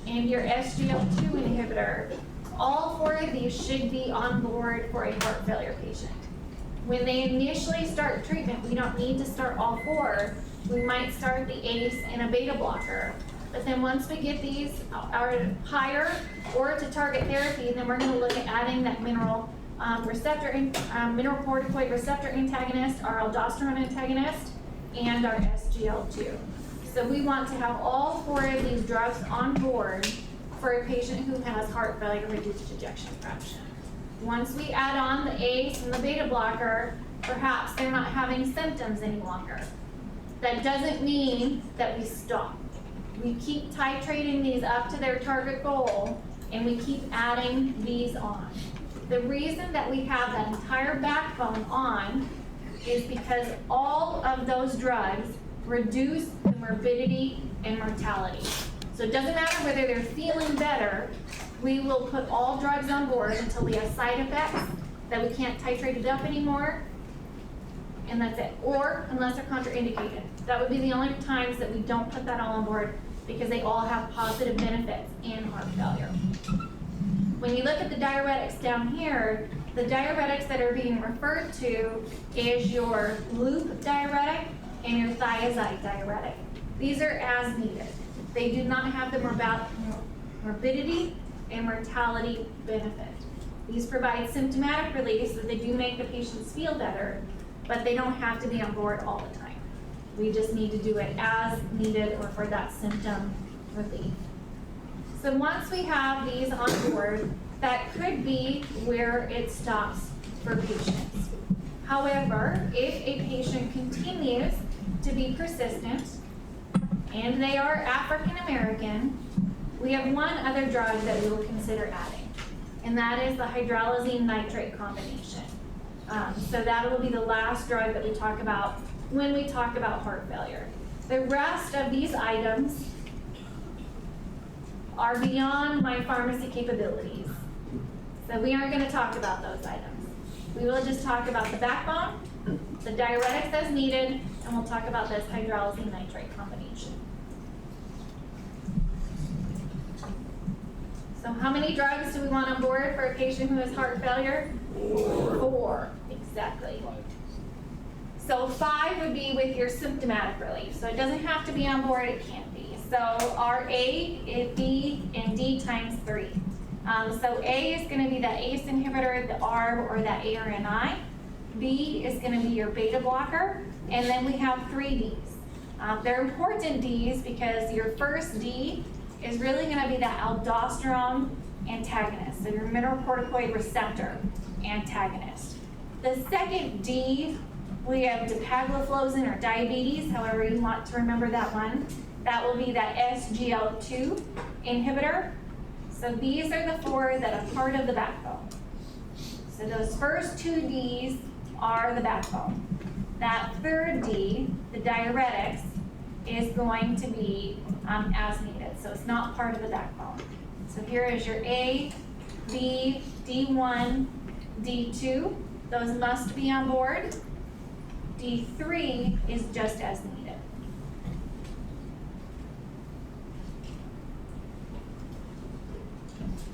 and your SGLT2 inhibitor. All 4 of these should be on board for a heart failure patient. When they initially start treatment, we don't need to start all 4. We might start the ACE and a beta blocker. But then once we get these are higher or to target therapy, then we're gonna look at adding that mineral corticoid receptor antagonist, our aldosterone antagonist, and our SGL2. So we want to have all 4 of these drugs on board for a patient who has heart failure reduced ejection fraction. Once we add on the ACE and the beta blocker, perhaps they're not having symptoms any longer. That doesn't mean that we stop. We keep titrating these up to their target goal, and we keep adding these on. The reason that we have that entire backbone on is because all of those drugs reduce the morbidity and mortality. So it doesn't matter whether they're feeling better, we will put all drugs on board until we have side effects that we can't titrate it up anymore, and that's it. Or unless they're contraindicated. That would be the only times that we don't put that all on board, because they all have positive benefits in heart failure. When you look at the diuretics down here, the diuretics that are being referred to is your loop diuretic and your thiazide diuretic. These are as needed. They do not have the morbidity and mortality benefit. These provide symptomatic relief, so they do make the patients feel better, but they don't have to be on board all the time. We just need to do it as needed or for that symptom relief. So once we have these on board, that could be where it stops for patients. However, if a patient continues to be persistent and they are African American, we have one other drug that we will consider adding, and that is the hydralazine nitrate combination. So that will be the last drug that we talk about when we talk about heart failure. The rest of these items are beyond my pharmacy capabilities. So we aren't going to talk about those items. We will just talk about the backbone, the diuretics as needed, and we'll talk about this hydralazine nitrate combination. So how many drugs do we want on board for a patient who has heart failure? 4, exactly. So 5 would be with your symptomatic relief. So it doesn't have to be on board, it can be. So our A, B, and D times 3. So A is going to be that ACE inhibitor, the ARB, or that ARNI. B is going to be your beta blocker. And then we have 3 Ds. They're important Ds because your first D is really going to be that aldosterone antagonist, so your mineralocorticoid receptor antagonist. The second D, we have dapagliflozin or diabetes, however you want to remember that one. That will be that SGL2 inhibitor. So these are the 4 that are part of the backbone. So those first 2 Ds are the backbone. That third D, the diuretics, is going to be as needed. So it's not part of the backbone. So here is your A, B, D1, D2. Those must be on board. D3 is just as needed.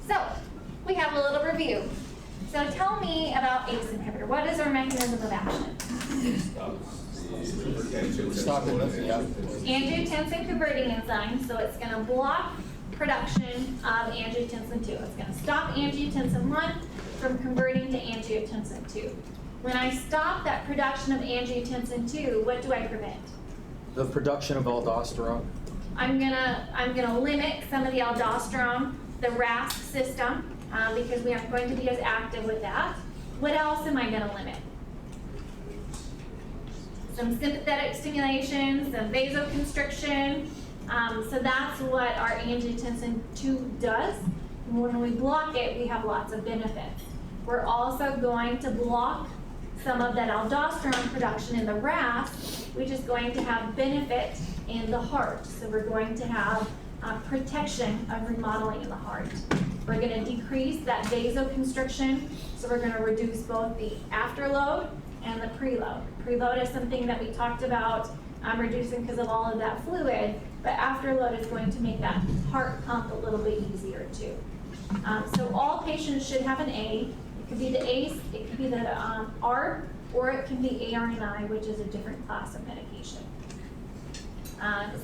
So we have a little review. So tell me about ACE inhibitor. What is our mechanism of action? Stop it. Yeah. Angiotensin converting enzyme, so it's going to block production of angiotensin 2. It's going to stop angiotensin 1 from converting to angiotensin 2. When I stop that production of angiotensin 2, what do I prevent? The production of aldosterone. I'm gonna limit some of the aldosterone, the RAS system, because we aren't going to be as active with that. What else am I gonna limit? Some sympathetic stimulation, some vasoconstriction. So that's what our angiotensin 2 does. When we block it, we have lots of benefits. We're also going to block some of that aldosterone production in the RAS, which is going to have benefit in the heart. So we're going to have protection of remodeling in the heart. We're going to decrease that vasoconstriction, so we're going to reduce both the afterload and the preload. Preload is something that we talked about reducing because of all of that fluid, but afterload is going to make that heart pump a little bit easier too. So all patients should have an A. It could be the ACE, it could be the ARB, or it can be ARNI, which is a different class of medication.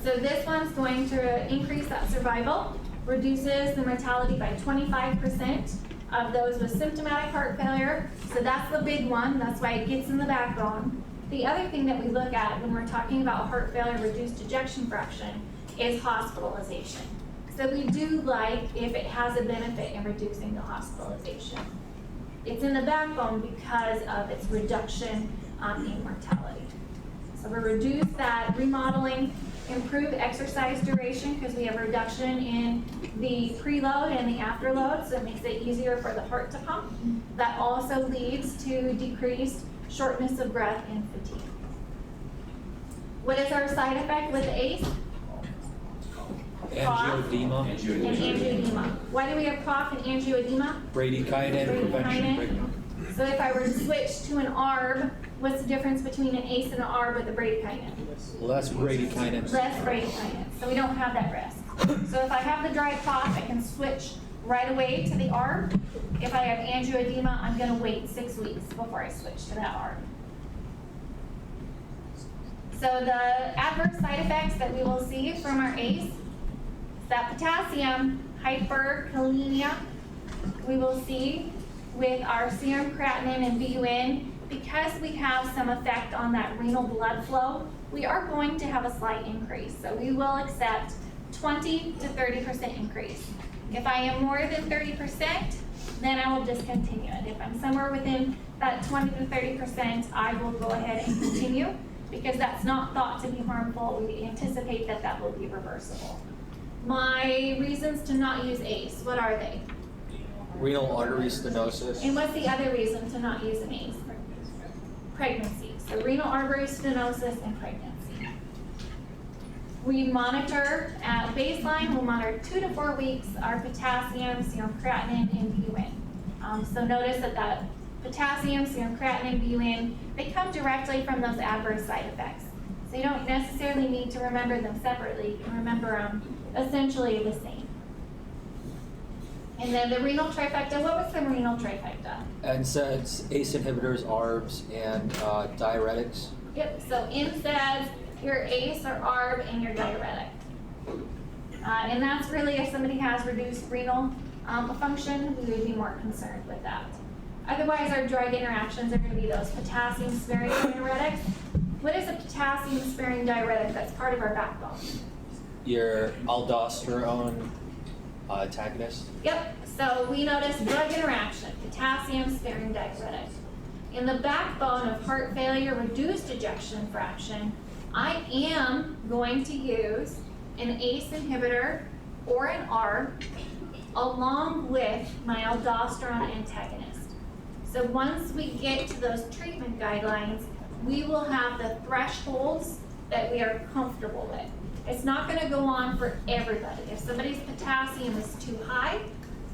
So this one's going to increase that survival, reduces the mortality by 25% of those with symptomatic heart failure. So that's the big one, that's why it gets in the backbone. The other thing that we look at when we're talking about heart failure reduced ejection fraction is hospitalization. So we do like if it has a benefit in reducing the hospitalization. It's in the backbone because of its reduction in mortality. So we reduce that remodeling, improve exercise duration because we have a reduction in the preload and the afterload, so it makes it easier for the heart to pump. That also leads to decreased shortness of breath and fatigue. What is our side effect with ACE? Angioedema, And angioedema. Why do we have cough and angioedema? bradykinin prevention. Bradykinin. So if I were to switch to an ARB, what's the difference between an ACE and an ARB with a bradykinin? Less bradykinin. Less bradykinin, so we don't have that risk. So if I have the dry cough, I can switch right away to the ARB. If I have angioedema, I'm gonna wait 6 weeks before I switch to that ARB. So the adverse side effects that we will see from our ACE is that potassium hyperkalemia we will see with our serum creatinine and BUN. Because we have some effect on that renal blood flow, we are going to have a slight increase. So we will accept 20 to 30% increase. If I am more than 30%, then I will discontinue it. If I'm somewhere within that 20 to 30%, I will go ahead and continue because that's not thought to be harmful. We anticipate that that will be reversible. My reasons to not use ACE, what are they? Renal artery stenosis. And what's the other reason to not use an ACE? Pregnancy. So renal artery stenosis and pregnancy. We monitor at baseline, we'll monitor 2 to 4 weeks our potassium, serum creatinine, and BUN. So notice that potassium, serum creatinine, BUN, they come directly from those adverse side effects. So you don't necessarily need to remember them separately. You can remember them essentially the same. And then the renal trifecta, what was the renal trifecta? NSAIDs, ACE inhibitors, ARBs, and diuretics. Yep, so NSAIDs, your ACE or ARB, and your diuretic. And that's really if somebody has reduced renal function, we would be more concerned with that. Otherwise, our drug interactions are going to be those potassium-sparing diuretics. What is a potassium-sparing diuretic that's part of our backbone? Your aldosterone antagonist. Yep, so we notice drug interaction, potassium-sparing diuretic. In the backbone of heart failure reduced ejection fraction, I am going to use an ACE inhibitor or an ARB along with my aldosterone antagonist. So once we get to those treatment guidelines, we will have the thresholds that we are comfortable with. It's not going to go on for everybody. If somebody's potassium is too high,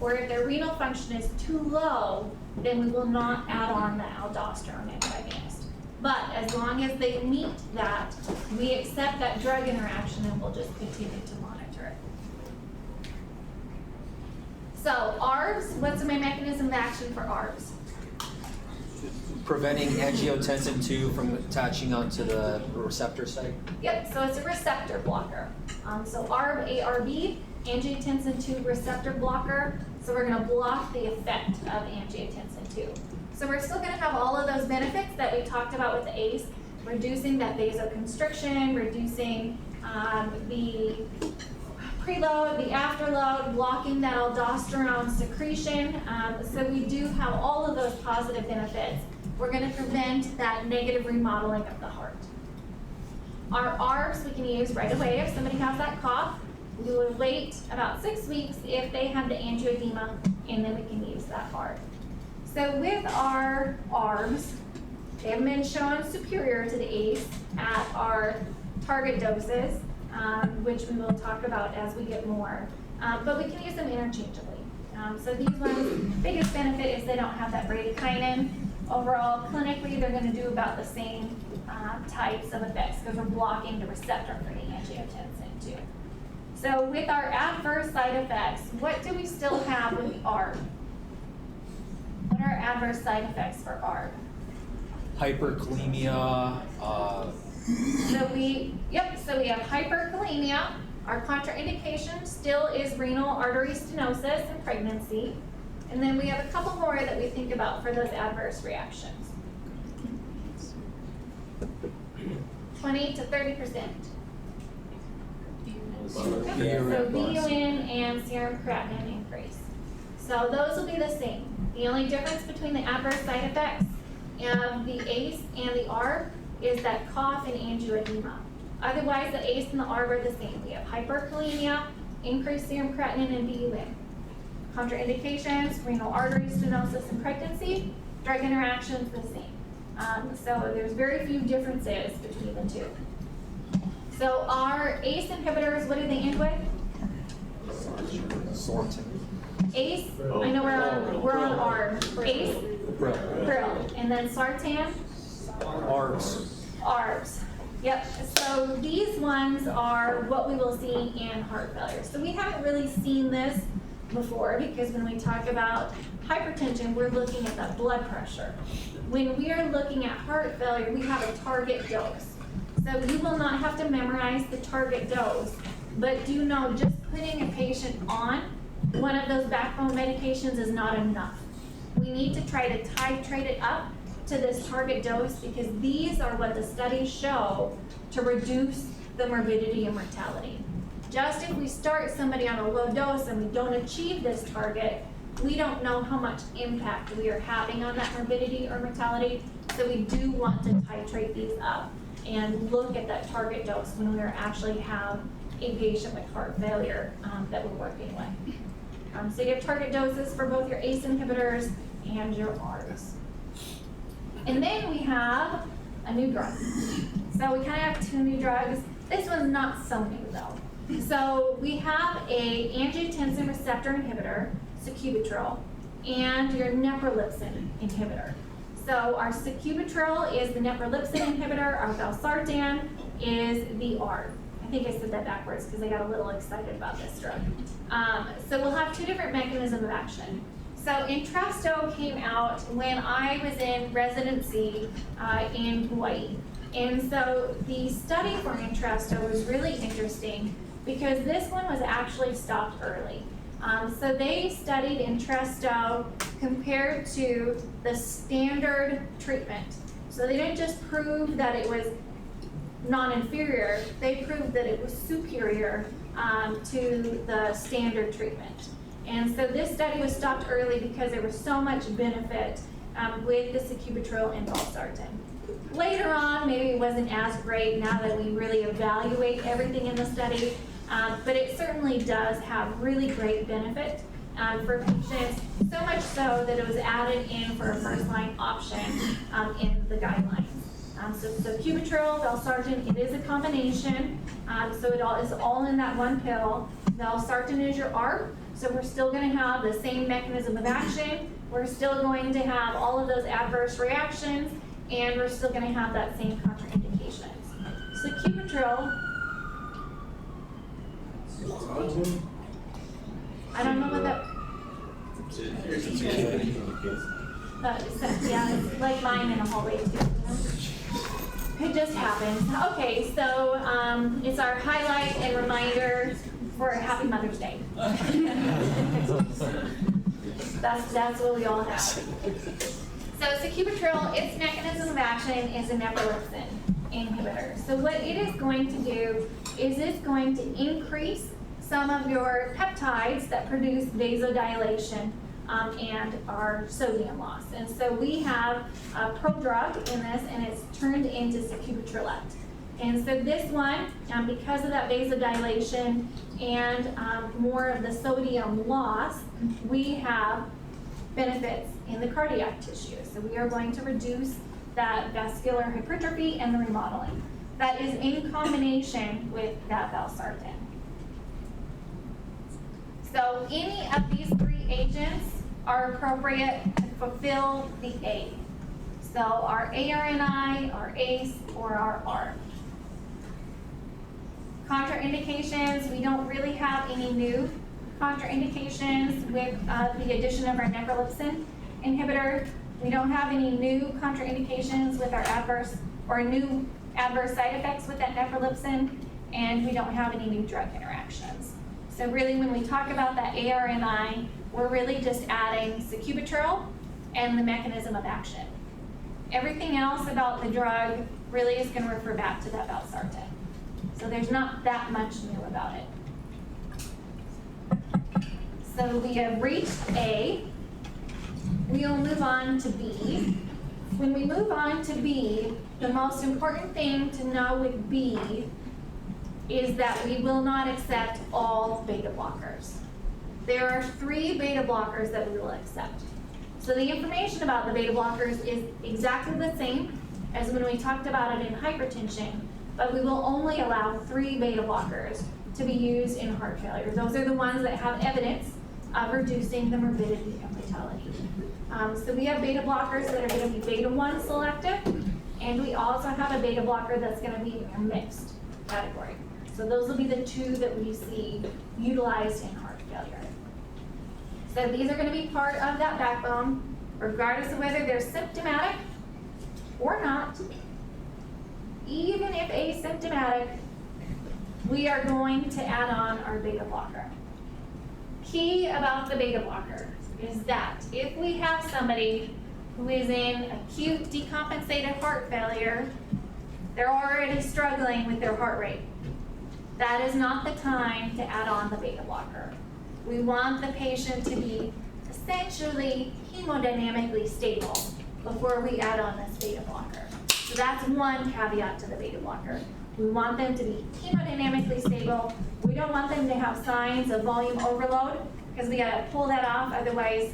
or if their renal function is too low, then we will not add on the aldosterone antagonist. But as long as they meet that, we accept that drug interaction and we'll just continue to monitor it. So ARBs, what's my mechanism of action for ARBs? Preventing angiotensin II from attaching onto the receptor site. Yep, so it's a receptor blocker. So ARB, ARB, angiotensin II receptor blocker. So we're gonna block the effect of angiotensin II. So we're still gonna have all of those benefits that we talked about with the ACE, reducing that vasoconstriction, reducing the preload, the afterload, blocking that aldosterone secretion. So we do have all of those positive benefits. We're going to prevent that negative remodeling of the heart. Our ARBs we can use right away if somebody has that cough. We will wait about 6 weeks if they have the angioedema, and then we can use that ARB. So with our ARBs, they have been shown superior to the ACE at our target doses, which we will talk about as we get more, but we can use them interchangeably. So these ones, biggest benefit is they don't have that bradykinin. Overall, clinically, they're going to do about the same types of effects because we're blocking the receptor for the angiotensin II. So with our adverse side effects, what do we still have with ARB? What are adverse side effects for ARB? hyperkalemia, So we have hyperkalemia. Our contraindication still is renal artery stenosis and pregnancy. And then we have a couple more that we think about for those adverse reactions. 20 to 30%. So BUN and serum creatinine increase. So those will be the same. The only difference between the adverse side effects of the ACE and the ARB is that cough and angioedema. Otherwise, the ACE and the ARB are the same. We have hyperkalemia, increased serum creatinine, and BUN. Contraindications, renal artery stenosis and pregnancy, drug interactions, the same. So there's very few differences between the two. So our ACE inhibitors, what do they end with? ACE, I know we're on ARB. ACE, Pril, and then Sartan, ARBs. Yep, so these ones are what we will see in heart failure. So we haven't really seen this before because when we talk about hypertension, we're looking at that blood pressure. When we are looking at heart failure, we have a target dose. So you will not have to memorize the target dose, but do know just putting a patient on one of those backbone medications is not enough. We need to try to titrate it up to this target dose because these are what the studies show to reduce the morbidity and mortality. Just if we start somebody on a low dose and we don't achieve this target, we don't know how much impact we are having on that morbidity or mortality. So we do want to titrate these up and look at that target dose when we actually have a patient with heart failure that we're working with. So you have target doses for both your ACE inhibitors and your ARBs. And then we have a new drug. So we kind of have two new drugs. This one's not so new though. So we have a angiotensin receptor inhibitor, sacubitril, and your neprilypsin inhibitor. So our sacubitril is the neprilypsin inhibitor, our valsartan is the ARB. I think I said that backwards because I got a little excited about this drug. So we'll have two different mechanisms of action. So Entresto came out when I was in residency in Hawaii. And so the study for Entresto was really interesting because this one was actually stopped early. So they studied Entresto compared to the standard treatment. So they didn't just prove that it was non-inferior, they proved that it was superior to the standard treatment. And so this study was stopped early because there was so much benefit with the sacubitril and valsartan. Later on, maybe it wasn't as great now that we really evaluate everything in the study, but it certainly does have really great benefit for patients, so much so that it was added in for a first-line option in the guidelines. So sacubitril, valsartan, it is a combination, so it is all in that one pill. Valsartan is your ARB, so we're still going to have the same mechanism of action. We're still going to have all of those adverse reactions, and we're still going to have that same contraindications. Sacubitril, I don't know what that. Yeah, it's like mine in a hallway too. You know? It just happens. Okay, so it's our highlight and reminder for Happy Mother's Day. That's what we all have. So sacubitril, its mechanism of action is a neprilypsin inhibitor. So what it is going to do is it's going to increase some of your peptides that produce vasodilation and our sodium loss. And so we have a prodrug in this, and it's turned into sacubitril. And so this one, because of that vasodilation and more of the sodium loss, we have benefits in the cardiac tissue. So we are going to reduce that vascular hypertrophy and the remodeling. That is in combination with that valsartan. So any of these three agents are appropriate to fulfill the A. So our ARNI, our ACE, or our ARB. Contraindications, we don't really have any new contraindications with the addition of our neprilypsin inhibitor. We don't have any new contraindications with our adverse, or new adverse side effects with that neprilypsin, and we don't have any new drug interactions. So really, when we talk about that ARNI, we're really just adding sacubitril and the mechanism of action. Everything else about the drug really is going to refer back to that valsartan. So there's not that much new about it. So we have reached A. We'll move on to B. When we move on to B, the most important thing to know with B is that we will not accept all beta blockers. There are 3 beta blockers that we will accept. So the information about the beta blockers is exactly the same as when we talked about it in hypertension, but we will only allow 3 beta blockers to be used in heart failure. Those are the ones that have evidence of reducing the morbidity and mortality. So we have beta blockers that are going to be beta-1 selective, and we also have a beta blocker that's going to be a mixed category. So those will be the 2 that we see utilized in heart failure. So these are going to be part of that backbone, regardless of whether they're symptomatic or not. Even if asymptomatic, we are going to add on our beta blocker. Key about the beta blocker is that if we have somebody who is in acute decompensated heart failure, they're already struggling with their heart rate. That is not the time to add on the beta blocker. We want the patient to be essentially hemodynamically stable before we add on this beta blocker. So that's one caveat to the beta blocker. We want them to be hemodynamically stable. We don't want them to have signs of volume overload, because we gotta pull that off, otherwise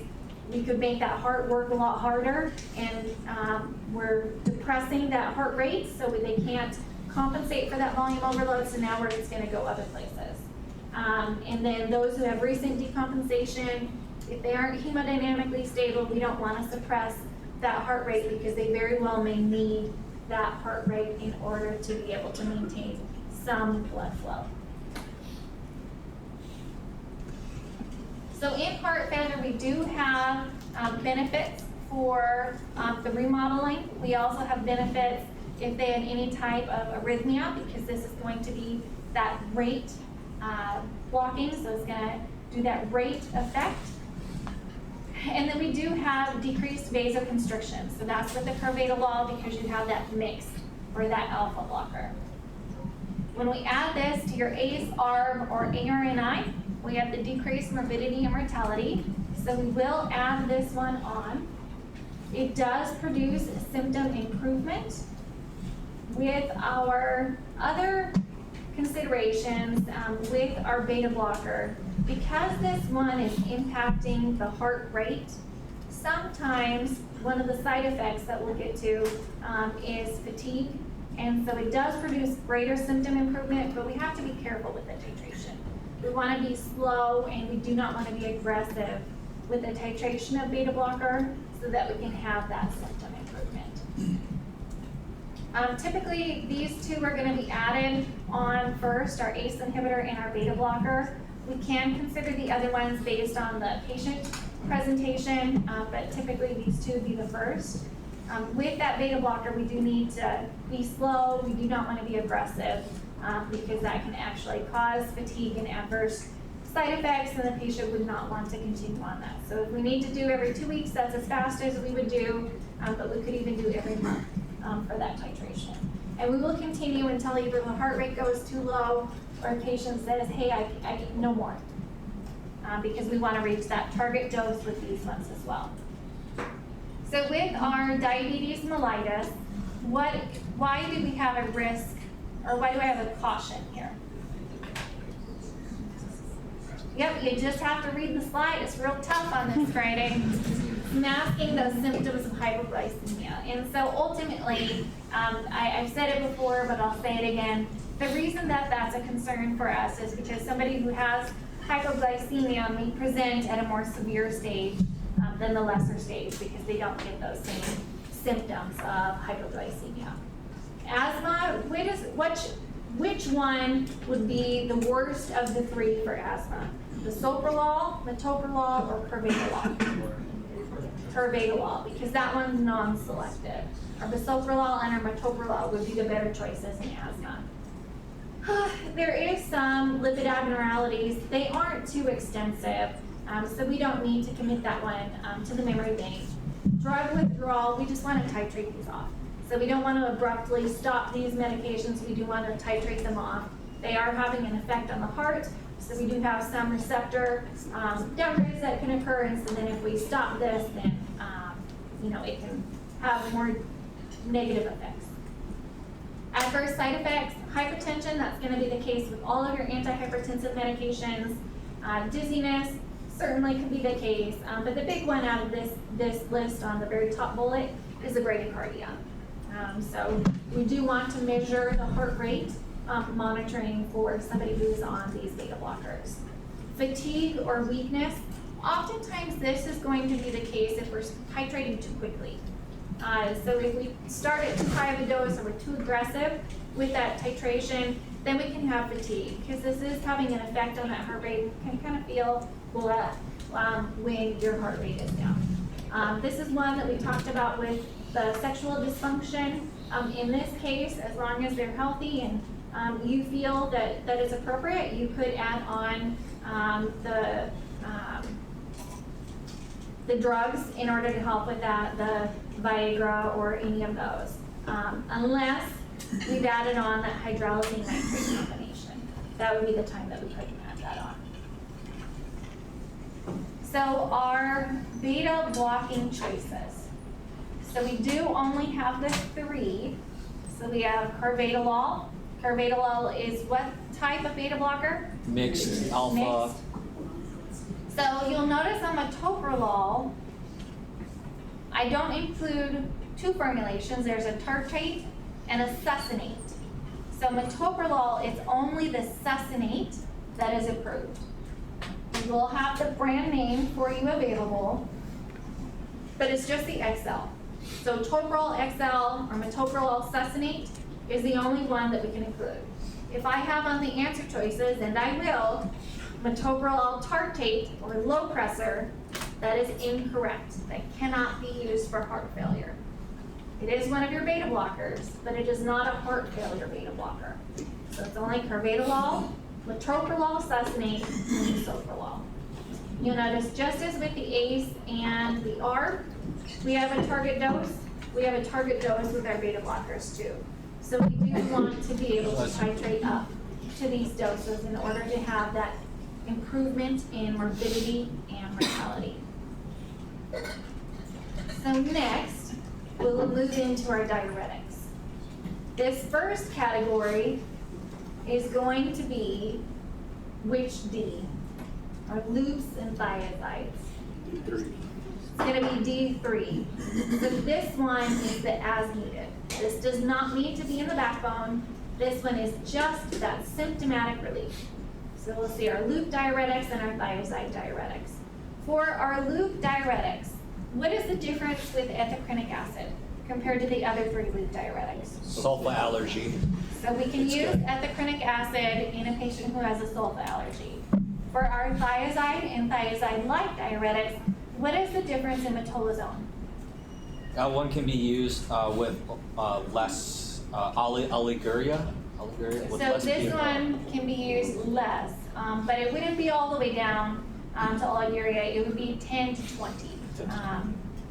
we could make that heart work a lot harder, and we're depressing that heart rate so they can't compensate for that volume overload, so now we're just gonna go other places. And then those who have recent decompensation, if they aren't hemodynamically stable, we don't wanna suppress that heart rate, because they very well may need that heart rate in order to be able to maintain some blood flow. So in heart failure, we do have benefits for the remodeling. We also have benefits if they have any type of arrhythmia, because this is going to be that rate blocking, so it's going to do that rate effect. And then we do have decreased vasoconstriction, so that's with the carvedilol, because you have that mix or that alpha blocker. When we add this to your ACE, ARB, or ARNI, we have the decreased morbidity and mortality, so we will add this one on. It does produce symptom improvement. With our other considerations with our beta blocker, because this one is impacting the heart rate, sometimes one of the side effects that we'll get to is fatigue, and so it does produce greater symptom improvement, but we have to be careful with the titration. We want to be slow, and we do not want to be aggressive with the titration of beta blocker so that we can have that symptom improvement. Typically, these 2 are going to be added on first, our ACE inhibitor and our beta blocker. We can consider the other ones based on the patient presentation, but typically these 2 would be the first. With that beta blocker, we do need to be slow. We do not want to be aggressive, because that can actually cause fatigue and adverse side effects, and the patient would not want to continue on that. So if we need to do every 2 weeks, that's as fast as we would do, but we could even do every month for that titration. And we will continue until either the heart rate goes too low or a patient says, hey, I need no more, because we want to reach that target dose with these ones as well. So with our diabetes mellitus, why do we have a risk, or why do I have a caution here? Yep, you just have to read the slide. It's real tough on this Friday. Masking those symptoms of hypoglycemia. And so ultimately, I've said it before, but I'll say it again. The reason that that's a concern for us is because somebody who has hypoglycemia may present at a more severe stage than the lesser stage, because they don't get those same symptoms of hypoglycemia. Asthma, which one would be the worst of the 3 for asthma? The soprolol, metoprolol, or carvedilol? carvedilol, because that one's non-selective. Our bisoprolol and our metoprolol would be the better choices in asthma. There is some lipid abnormalities. They aren't too extensive, so we don't need to commit that one to the memory bank. Drug withdrawal, we just want to titrate these off. So we don't want to abruptly stop these medications. We do want to titrate them off. They are having an effect on the heart, so we do have some receptor downgrades that can occur. And so then if we stop this, then it can have more negative effects. Adverse side effects, hypertension, that's going to be the case with all of your antihypertensive medications. Dizziness certainly could be the case, but the big one out of this list on the very top bullet is the bradycardia. So we do want to measure the heart rate, monitoring for somebody who's on these beta blockers. Fatigue or weakness, oftentimes this is going to be the case if we're titrating too quickly. So if we start at too high of a dose or we're too aggressive with that titration, then we can have fatigue, because this is having an effect on that heart rate. You can kind of feel when your heart rate is down. This is one that we talked about with the sexual dysfunction. In this case, as long as they're healthy and you feel that is appropriate, you could add on the drugs in order to help with that, the Viagra or any of those, unless we've added on that hydralazine nitrate combination. That would be the time that we could add that on. So our beta blocking choices. So we do only have the 3. So we have carvedilol. Carvedilol is what type of beta blocker? Mixed alpha. Mixed. So you'll notice on metoprolol, I don't include 2 formulations. There's a tartrate and a succinate. So metoprolol is only the succinate that is approved. We will have the brand name for you available, but it's just the XL. So Toprol XL or metoprolol succinate is the only one that we can include. If I have on the answer choices, and I will, metoprolol tartrate or low pressor, that is incorrect. That cannot be used for heart failure. It is one of your beta blockers, but it is not a heart failure beta blocker. So it's only carvedilol, metoprolol succinate, and bisoprolol. You'll notice just as with the ACE and the ARB, we have a target dose. We have a target dose with our beta blockers too. So we do want to be able to titrate up to these doses in order to have that improvement in morbidity and mortality. So next, we'll move into our diuretics. This first category is going to be which D? Our loops and thiazides. D3. It's going to be D3. So this one is the as needed. This does not need to be in the backbone. This one is just that symptomatic relief. So we'll see our loop diuretics and our thiazide diuretics. For our loop diuretics, what is the difference with ethacrynic acid compared to the other 3 loop diuretics? Sulfa allergy. So we can It's use good. ethacrynic acid in a patient who has a sulfa allergy. For our thiazide and thiazide-like diuretics, what is the difference in metolazone? One can be used with less oliguria. With So less this PMO. one can be used less, but it wouldn't be all the way down to oliguria. It would be 10 to 20,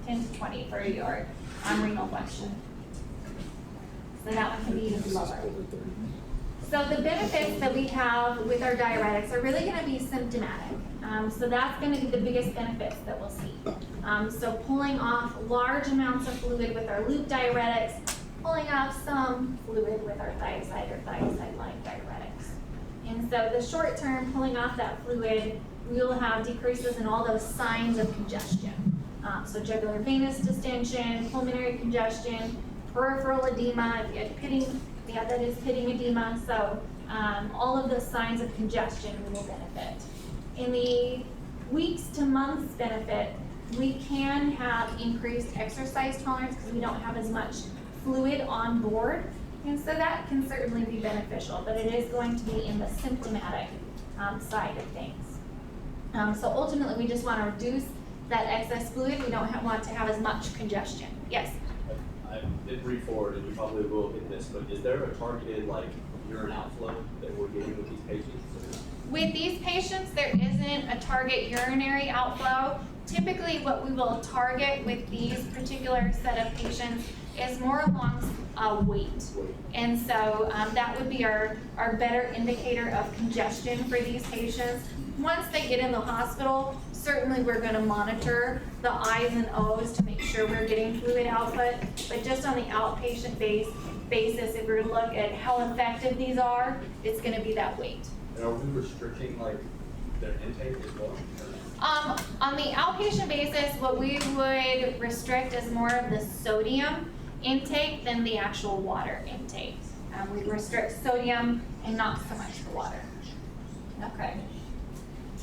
10 to 20 for your renal function. So that one can be used lower. So the benefits that we have with our diuretics are really going to be symptomatic. So that's going to be the biggest benefits that we'll see. So pulling off large amounts of fluid with our loop diuretics, pulling off some fluid with our thiazide or thiazide-like diuretics. And so the short term, pulling off that fluid, we will have decreases in all those signs of congestion. So jugular venous distension, pulmonary congestion, peripheral edema, if you had pitting, that is pitting edema. So all of those signs of congestion we will benefit. In the weeks to months benefit, we can have increased exercise tolerance because we don't have as much fluid on board. And so that can certainly be beneficial, but it is going to be in the symptomatic side of things. So ultimately, we just want to reduce that excess fluid. We don't want to have as much congestion. Yes? I did read forward, and you probably will get this, but is there a targeted like urine outflow that we're getting with these patients? With these patients, there isn't a target urinary outflow. Typically, what we will target with these particular set of patients is more along weight. And so that would be our better indicator of congestion for these patients. Once they get in the hospital, certainly we're going to monitor the I's and O's to make sure we're getting fluid output. But just on the outpatient basis, if we look at how effective these are, it's going to be that weight. And are we restricting like their intake as well? On the outpatient basis, what we would restrict is more of the sodium intake than the actual water intake. We restrict sodium and not so much the water. Okay.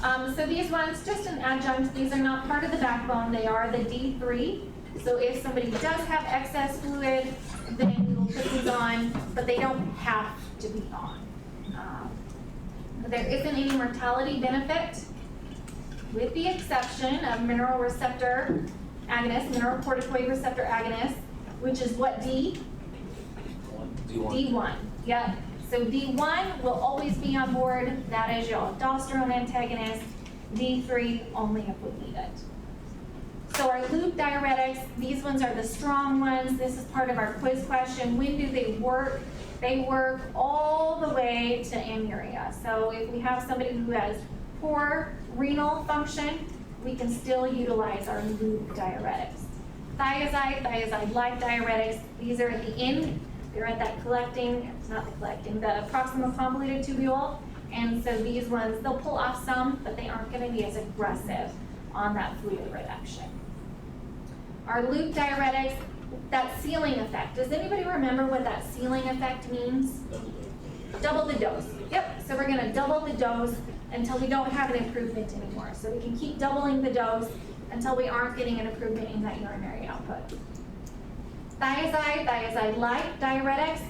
So these ones, just an adjunct, these are not part of the backbone, they are the D3. So if somebody does have excess fluid, then we will put these on, but they don't have to be on. There isn't any mortality benefit, with the exception of mineral receptor agonist, mineral corticoid receptor agonist, which is what D? D1. Yep. So D1 will always be on board. That is your aldosterone antagonist. D3 only if we need it. So our loop diuretics, these ones are the strong ones. This is part of our quiz question. When do they work? They work all the way to anuria. So if we have somebody who has poor renal function, we can still utilize our loop diuretics. Thiazide-like diuretics, these are at the end. They're at that the proximal convoluted tubule. And so these ones, they'll pull off some, but they aren't going to be as aggressive on that fluid reduction. Our loop diuretics, that ceiling effect. Does anybody remember what that ceiling effect means? Double the dose. Yep, so we're going to double the dose until we don't have an improvement anymore. So we can keep doubling the dose until we aren't getting an improvement in that urinary output. Thiazide-like diuretics,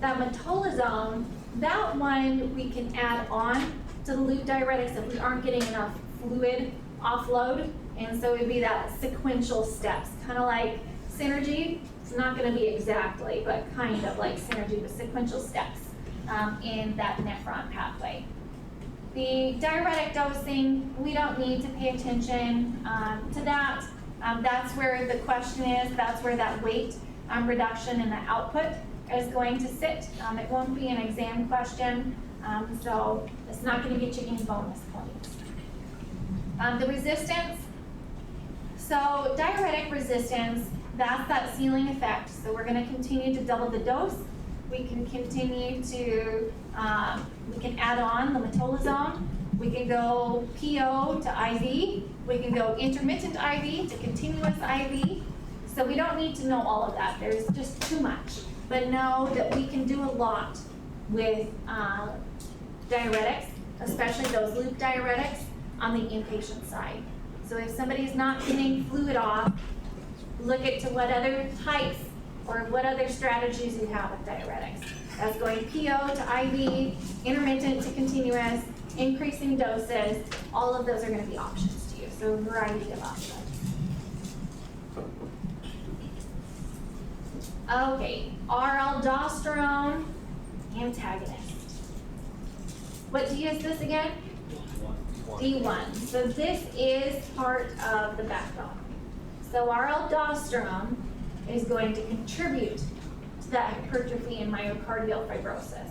that metolazone, that one we can add on to the loop diuretics if we aren't getting enough fluid offload. And so it would be that sequential steps, kind of like Synergy. It's not going to be exactly, but kind of like Synergy with sequential steps in that nephron pathway. The diuretic dosing, we don't need to pay attention to that. That's where the question is, that's where that weight reduction in the output is going to sit. It won't be an exam question, so it's not going to get you any bonus points. The resistance, so diuretic resistance, that's that ceiling effect. So we're going to continue to double the dose. We can continue to, we can add on the metolazone. We can go PO to IV. We can go intermittent IV to continuous IV. So we don't need to know all of that. There's just too much. But know that we can do a lot with diuretics, especially those loop diuretics on the inpatient side. So if somebody's not getting fluid off, look at to what other types or what other strategies you have with diuretics. That's going PO to IV, intermittent to continuous, increasing doses. All of those are going to be options to you. So a variety of options. Okay, our aldosterone antagonist. What D is this again? D1. So this is part of the backbone. So our aldosterone is going to contribute to that hypertrophy and myocardial fibrosis.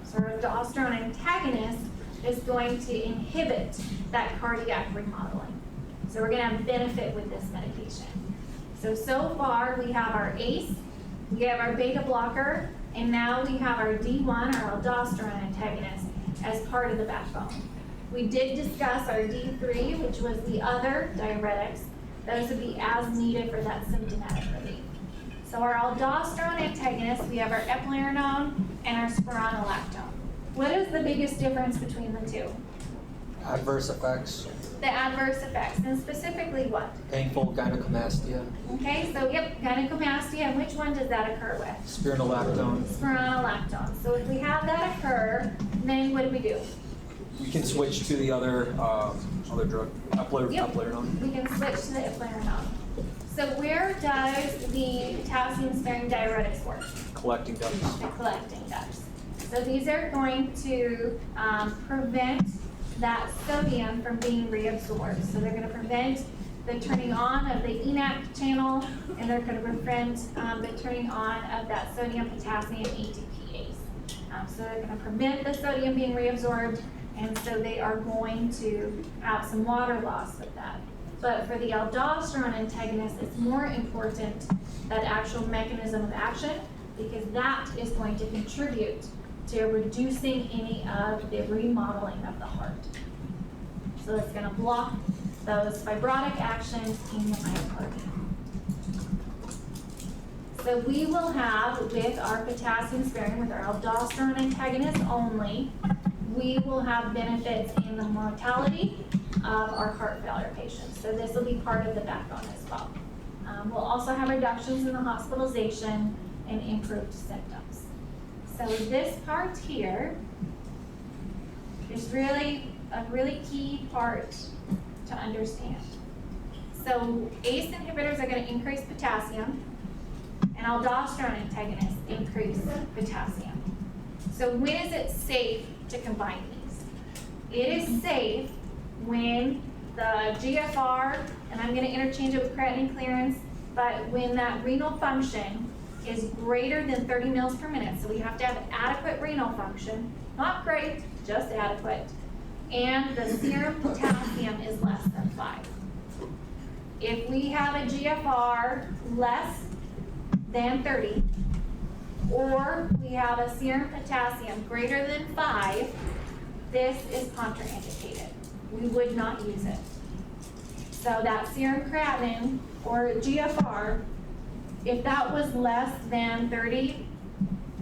So our aldosterone antagonist is going to inhibit that cardiac remodeling. So we're going to have benefit with this medication. So far we have our ACE, we have our beta blocker, and now we have our D1, our aldosterone antagonist, as part of the backbone. We did discuss our D3, which was the other diuretics. Those would be as needed for that symptomatic relief. So our aldosterone antagonist, we have our eplerenone and our spironolactone. What is the biggest difference between the two? Adverse effects. The adverse effects, and specifically what? Painful gynecomastia. Okay, so yep, gynecomastia, and which one does that occur with? Spironolactone. Spironolactone. So if we have that occur, then what do? We can switch to the other other drug, Yep. Eplerenone. We can switch to the eplerenone. So where does the potassium-sparing diuretics work? Collecting ducts. The collecting ducts. So these are going to prevent that sodium from being reabsorbed. So they're going to prevent the turning on of the ENaC channel, and they're going to prevent the turning on of that sodium-potassium ATPase. So they're going to prevent the sodium being reabsorbed, and so they are going to have some water loss with that. But for the aldosterone antagonist, it's more important that actual mechanism of action, because that is going to contribute to reducing any of the remodeling of the heart. So it's going to block those fibrotic actions in the myocardium. So we will have, with our potassium sparing, with our aldosterone antagonist only, we will have benefits in the mortality of our heart failure patients. So this will be part of the backbone as well. We'll also have reductions in the hospitalization and improved symptoms. So this part here is really a really key part to understand. So ACE inhibitors are going to increase potassium, and aldosterone antagonists increase potassium. So when is it safe to combine these? It is safe when the GFR, and I'm going to interchange it with creatinine clearance, but when that renal function is greater than 30 mils per minute, so we have to have adequate renal function, not great, just adequate, and the serum potassium is less than 5. If we have a GFR less than 30, or we have a serum potassium greater than 5, this is contraindicated. We would not use it. So that serum creatinine or GFR, if that was less than 30,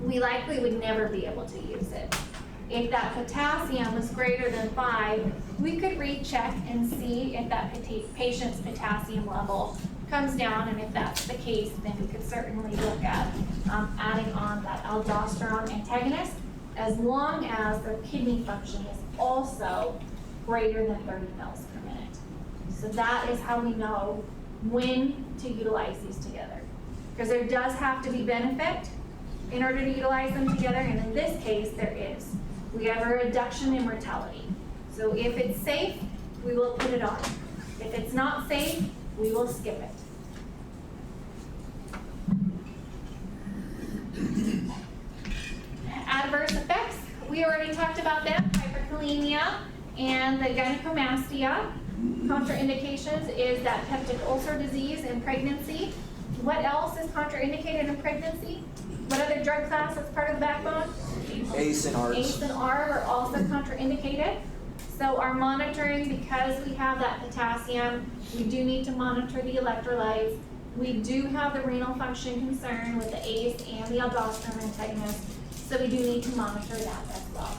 we likely would never be able to use it. If that potassium was greater than 5, we could recheck and see if that patient's potassium level comes down, and if that's the case, then we could certainly look at adding on that aldosterone antagonist, as long as their kidney function is also greater than 30 mils per minute. So that is how we know when to utilize these together. Because there does have to be benefit in order to utilize them together, and in this case, there is. We have a reduction in mortality. So if it's safe, we will put it on. If it's not safe, we will skip it. Adverse effects, we already talked about them, hyperkalemia and the gynecomastia. Contraindications is that peptic ulcer disease in pregnancy. What else is contraindicated in pregnancy? What other drug class is part of the backbone? ACE and ARBs. ACE and ARB are also contraindicated. So our monitoring, because we have that potassium, we do need to monitor the electrolytes. We do have the renal function concern with the ACE and the aldosterone antagonist, so we do need to monitor that as well.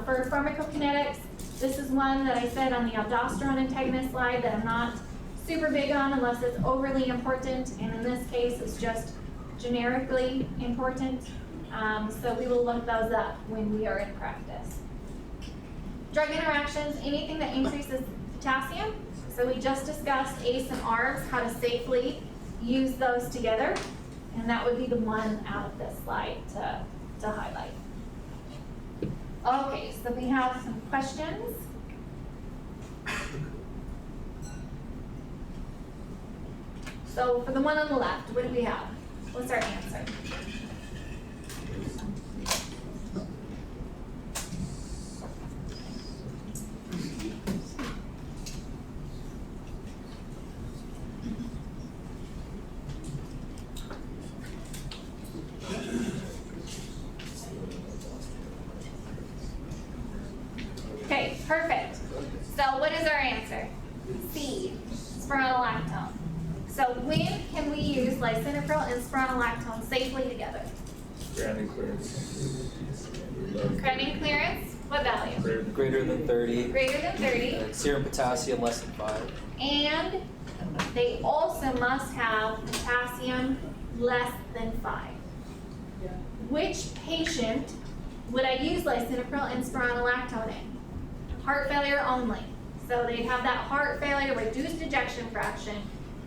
For pharmacokinetics, this is one that I said on the aldosterone antagonist slide that I'm not super big on unless it's overly important, and in this case, it's just generically important. So we will look those up when we are in practice. Drug interactions, anything that increases potassium. So we just discussed ACE and ARBs, how to safely use those together. And that would be the one out of this slide to highlight. Okay, so we have some questions. So for the one on the left, what do we have? What's our answer? Okay, perfect. So what is our answer? C, spironolactone. So when can we use lisinopril and spironolactone safely together? Creatinine clearance. Creatinine clearance, what value? Greater than 30. Greater than 30. Serum potassium less than 5. And they also must have potassium less than 5. Which patient would I use lisinopril and spironolactone in? Heart failure only. So they'd have that heart failure, reduced ejection fraction.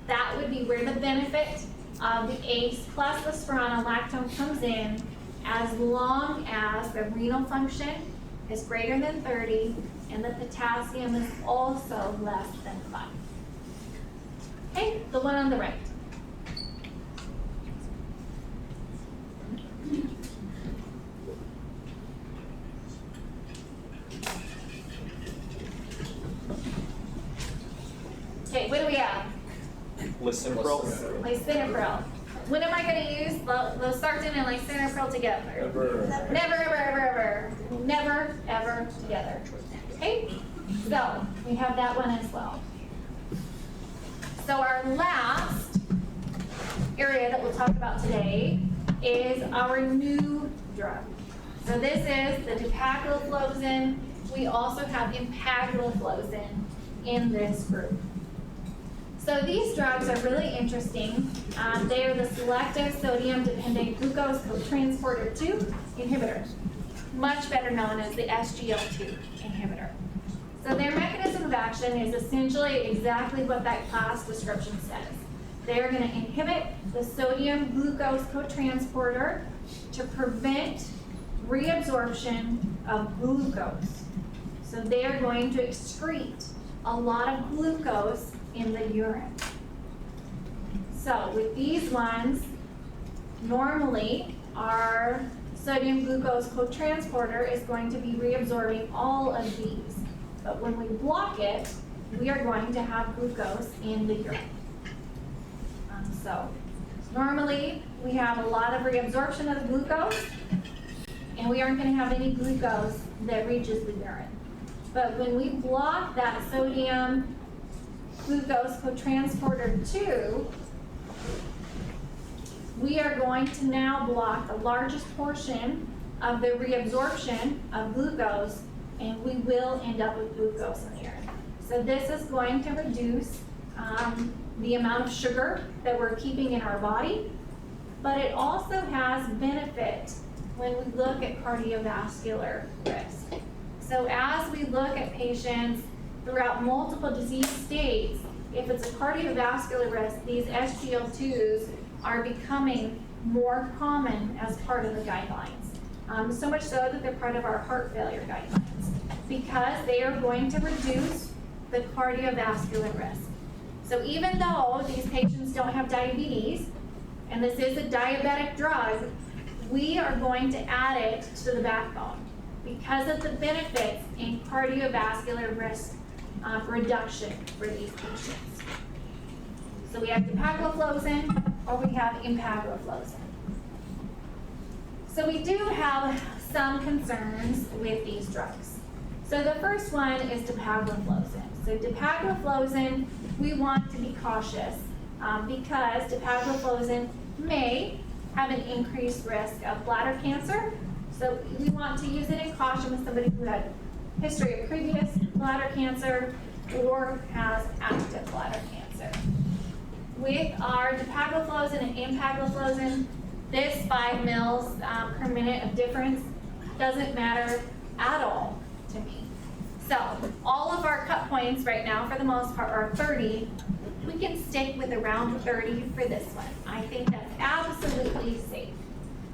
That would be where the benefit of the ACE plus the spironolactone comes in, as long as the renal function is greater than 30 and the potassium is also less than 5. Okay, the one on the right. Okay, what do we have? Lisinopril. When am I going to use losartan and lisinopril together? Never, ever, ever, ever. Never, ever together. Okay? So, we have that one as well. So our last area that we'll talk about today is our new drug. So this is the dapagliflozin. We also have empagliflozin in this group. So these drugs are really interesting. They are the selective sodium-dependent glucose cotransporter 2 inhibitor, much better known as the SGL2 inhibitor. So their mechanism of action is essentially exactly what that class description says. They are going to inhibit the sodium glucose cotransporter to prevent reabsorption of glucose. So they are going to excrete a lot of glucose in the urine. So with these ones, normally our sodium glucose cotransporter is going to be reabsorbing all of these. But when we block it, we are going to have glucose in the urine. So normally we have a lot of reabsorption of the glucose, and we aren't going to have any glucose that reaches the urine. But when we block that sodium glucose cotransporter 2, we are going to now block the largest portion of the reabsorption of glucose, and we will end up with glucose in the urine. So this is going to reduce the amount of sugar that we're keeping in our body, but it also has benefit when we look at cardiovascular risk. So as we look at patients throughout multiple disease states, if it's a cardiovascular risk, these SGL2s are becoming more common as part of the guidelines. So much so that they're part of our heart failure guidelines, because they are going to reduce the cardiovascular risk. So even though these patients don't have diabetes, and this is a diabetic drug, we are going to add it to the backbone because of the benefits in cardiovascular risk reduction for these patients. So we have dapagliflozin or we have empagliflozin. So we do have some concerns with these drugs. So the first one is dapagliflozin. So dapagliflozin, we want to be cautious because dapagliflozin may have an increased risk of bladder cancer. So we want to use it in caution with somebody who had history of previous bladder cancer or has active bladder cancer. With our dapagliflozin and empagliflozin, this 5 mils per minute of difference doesn't matter at all to me. So all of our cut points right now, for the most part, are 30. We can stick with around 30 for this one. I think that's absolutely safe.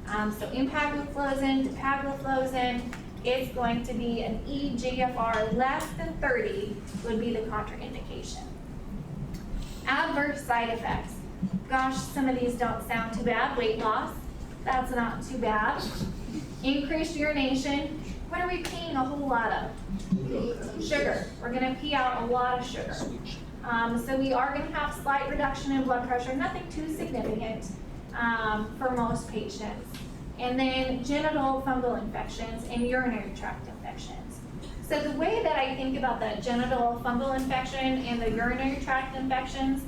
So empagliflozin, dapagliflozin, it's going to be an eGFR less than 30 would be the contraindication. Adverse side effects. Gosh, some of these don't sound too bad. Weight loss, that's not too bad. Increased urination. What are we peeing a whole lot of? Sugar. We're going to pee out a lot of sugar. So we are going to have slight reduction in blood pressure, nothing too significant for most patients. And then genital fungal infections and urinary tract infections. So the way that I think about the genital fungal infection and the urinary tract infections,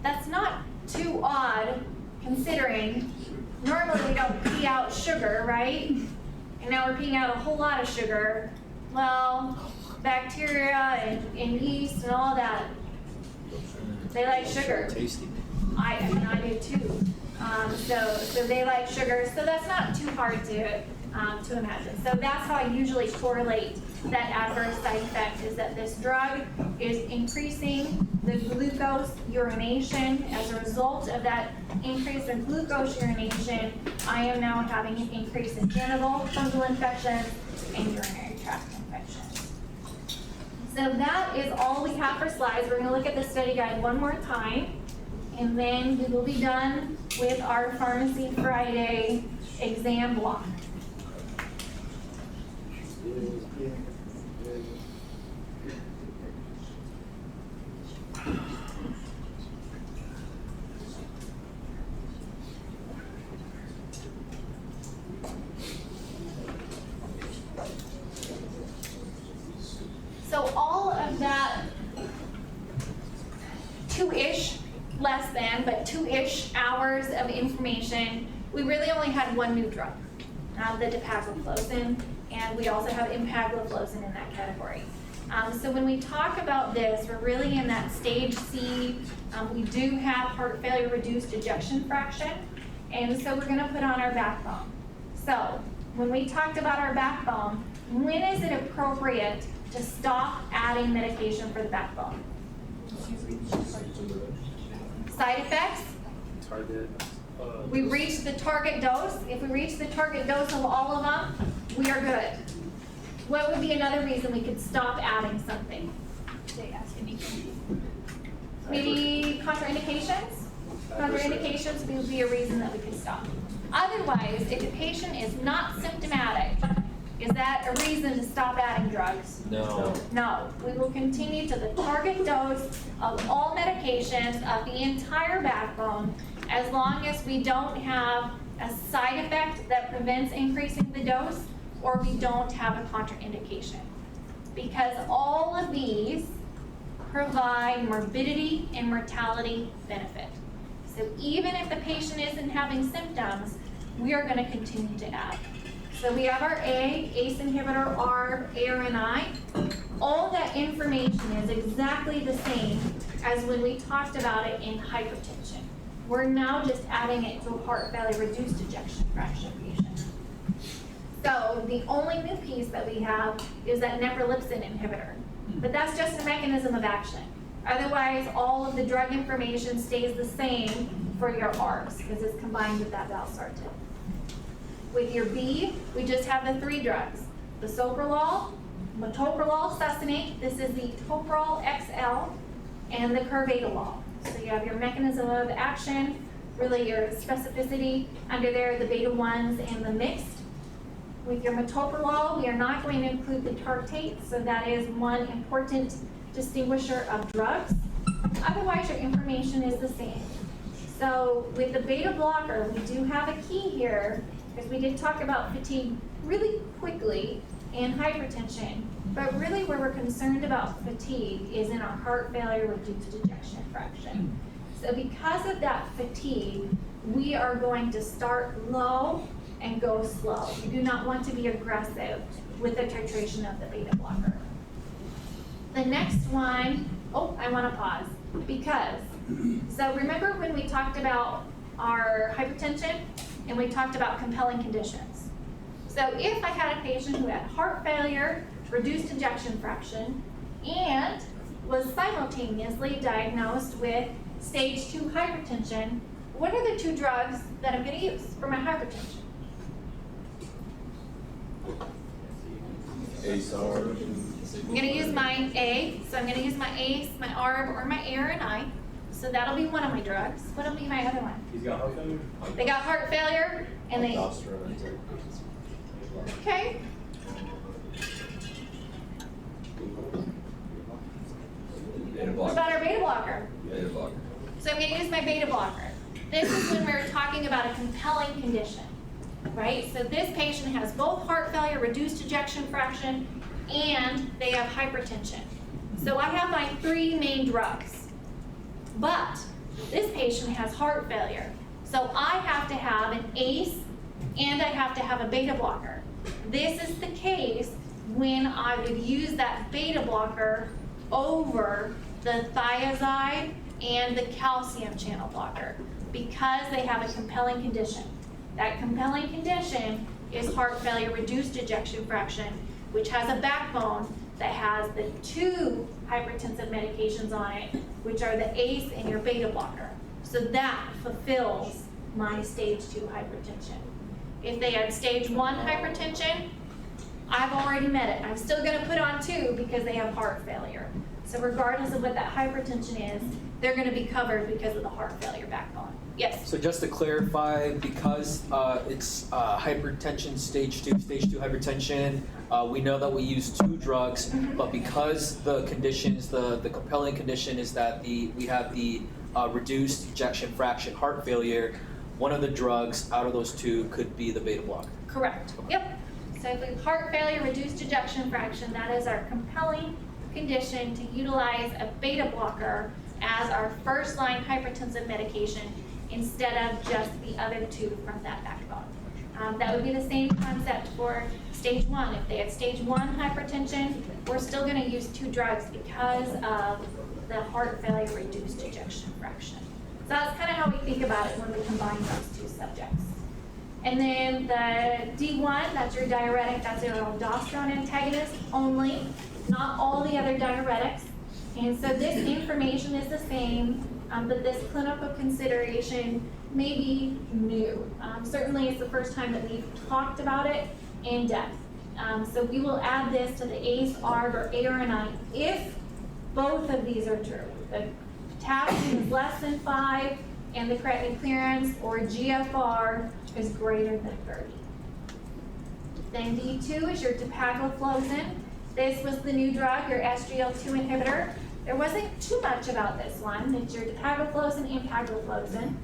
that's not too odd considering normally we don't pee out sugar, right? And now we're peeing out a whole lot of sugar. Well, bacteria and yeast and all that, they like sugar. Tasty. I do too. So they like sugar, so that's not too hard to to imagine. So that's how I usually correlate that adverse side effect, is that this drug is increasing the glucose urination. As a result of that increase in glucose urination, I am now having an increase in genital fungal infections and urinary tract infections. So that is all we have for slides. We're going to look at the study guide one more time, and then we will be done with our Pharmacy Friday exam block. So all of that two-ish, less than, but two-ish hours of information, we really only had one new drug, the dapagliflozin, and we also have empagliflozin in that category. So when we talk about this, we're really in that stage C. We do have heart failure reduced ejection fraction, and so we're gonna put on our backbone. So when we talked about our backbone, when is it appropriate to stop adding medication for the backbone? Side effects? Target. We reach the target dose. If we reach the target dose of all of them, we are good. What would be another reason we could stop adding something? Maybe contraindications? Contraindications would be a reason that we could stop. Otherwise, if the patient is not symptomatic, is that a reason to stop adding drugs? No. No, we will continue to the target dose of all medications of the entire backbone, as long as we don't have a side effect that prevents increasing the dose, or we don't have a contraindication. Because all of these provide morbidity and mortality benefit. So even if the patient isn't having symptoms, we are going to continue to add. So we have our A, ACE inhibitor, ARB, ARNI. All that information is exactly the same as when we talked about it in hypertension. We're now just adding it to a heart failure reduced ejection fraction patient. So the only new piece that we have is that neprilypsin inhibitor. But that's just a mechanism of action. Otherwise, all of the drug information stays the same for your ARBs because it's combined with that valsartan. With your B, we just have the three drugs: bisoprolol, metoprolol succinate, this is the Toprol XL, and the carvedilol. So you have your mechanism of action, really your specificity under there, the beta 1s and the mixed. With your metoprolol, we are not going to include the tartrate, so that is one important distinguisher of drugs. Otherwise, your information is the same. So with the beta blocker, we do have a key here, because we did talk about fatigue really quickly and hypertension, but really where we're concerned about fatigue is in our heart failure reduced ejection fraction. So because of that fatigue, we are going to start low and go slow. You do not want to be aggressive with the titration of the beta blocker. The next one, I want to pause because, so remember when we talked about our hypertension and we talked about compelling conditions. So if I had a patient who had heart failure, reduced ejection fraction, and was simultaneously diagnosed with stage 2 hypertension, what are the two drugs that I'm going to use for my hypertension? ACE, ARB. I'm going to use my A, so I'm going to use my ACE, my ARB, or my ARNI. So that'll be one of my drugs. What'll be my other one? He's got heart failure? They got heart failure, and they, Aldosterone. okay. Beta What blocker. about our beta blocker? Beta blocker. So I'm going to use my beta blocker. This is when we're talking about a compelling condition, right? So this patient has both heart failure, reduced ejection fraction, and they have hypertension. So I have my three main drugs, but this patient has heart failure. So I have to have an ACE and I have to have a beta blocker. This is the case when I would use that beta blocker over the thiazide and the calcium channel blocker because they have a compelling condition. That compelling condition is heart failure reduced ejection fraction, which has a backbone that has the 2 hypertensive medications on it, which are the ACE and your beta blocker. So that fulfills my stage 2 hypertension. If they had stage 1 hypertension, I've already met it. I'm still gonna put on 2 because they have heart failure. So regardless of what that hypertension is, they're gonna be covered because of the heart failure backbone. Yes? So just to clarify, because it's hypertension stage 2 hypertension, we know that we use 2 drugs, but because the conditions, the compelling condition is that we have the reduced ejection fraction heart failure, one of the drugs out of those 2 could be the beta blocker. Correct. Yep. So the heart failure reduced ejection fraction, that is our compelling condition to utilize a beta blocker as our first line hypertensive medication instead of just the other 2 from that backbone. That would be the same concept for stage 1. If they had stage 1 hypertension, we're still going to use 2 drugs because of the heart failure reduced ejection fraction. So that's kind of how we think about it when we combine those 2 subjects. And then the D1, that's your diuretic, that's your aldosterone antagonist only, not all the other diuretics. And so this information is the same, but this clinical consideration may be new. Certainly it's the first time that we've talked about it in depth. So we will add this to the ACE, ARB, or ARNI if both of these are true. The potassium is less than 5 and the creatinine clearance or GFR is greater than 30. Then D2 is your dapagliflozin. This was the new drug, your SGLT2 inhibitor. There wasn't too much about this one. It's your dapagliflozin and pagliflozin.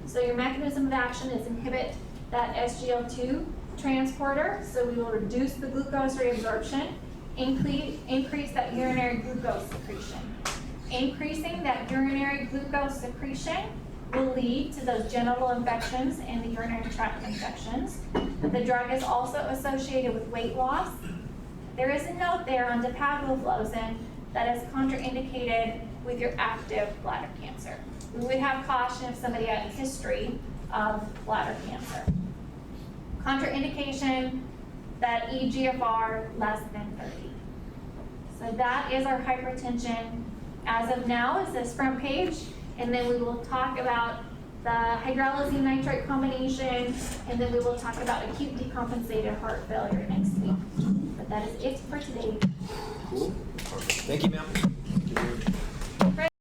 So your mechanism of action is inhibit that SGLT2 transporter. So we will reduce the glucose reabsorption, increase that urinary glucose secretion. Increasing that urinary glucose secretion will lead to those genital infections and the urinary tract infections. The drug is also associated with weight loss. There is a note there on dapagliflozin that is contraindicated with your active bladder cancer. We would have caution if somebody had a history of bladder cancer. Contraindication, that eGFR less than 30. So that is our hypertension as of now, is this front page, and then we will talk about the hydralazine nitrate combination, and then we will talk about acute decompensated heart failure next week. But that is it for today. Cool. Thank you, ma'am.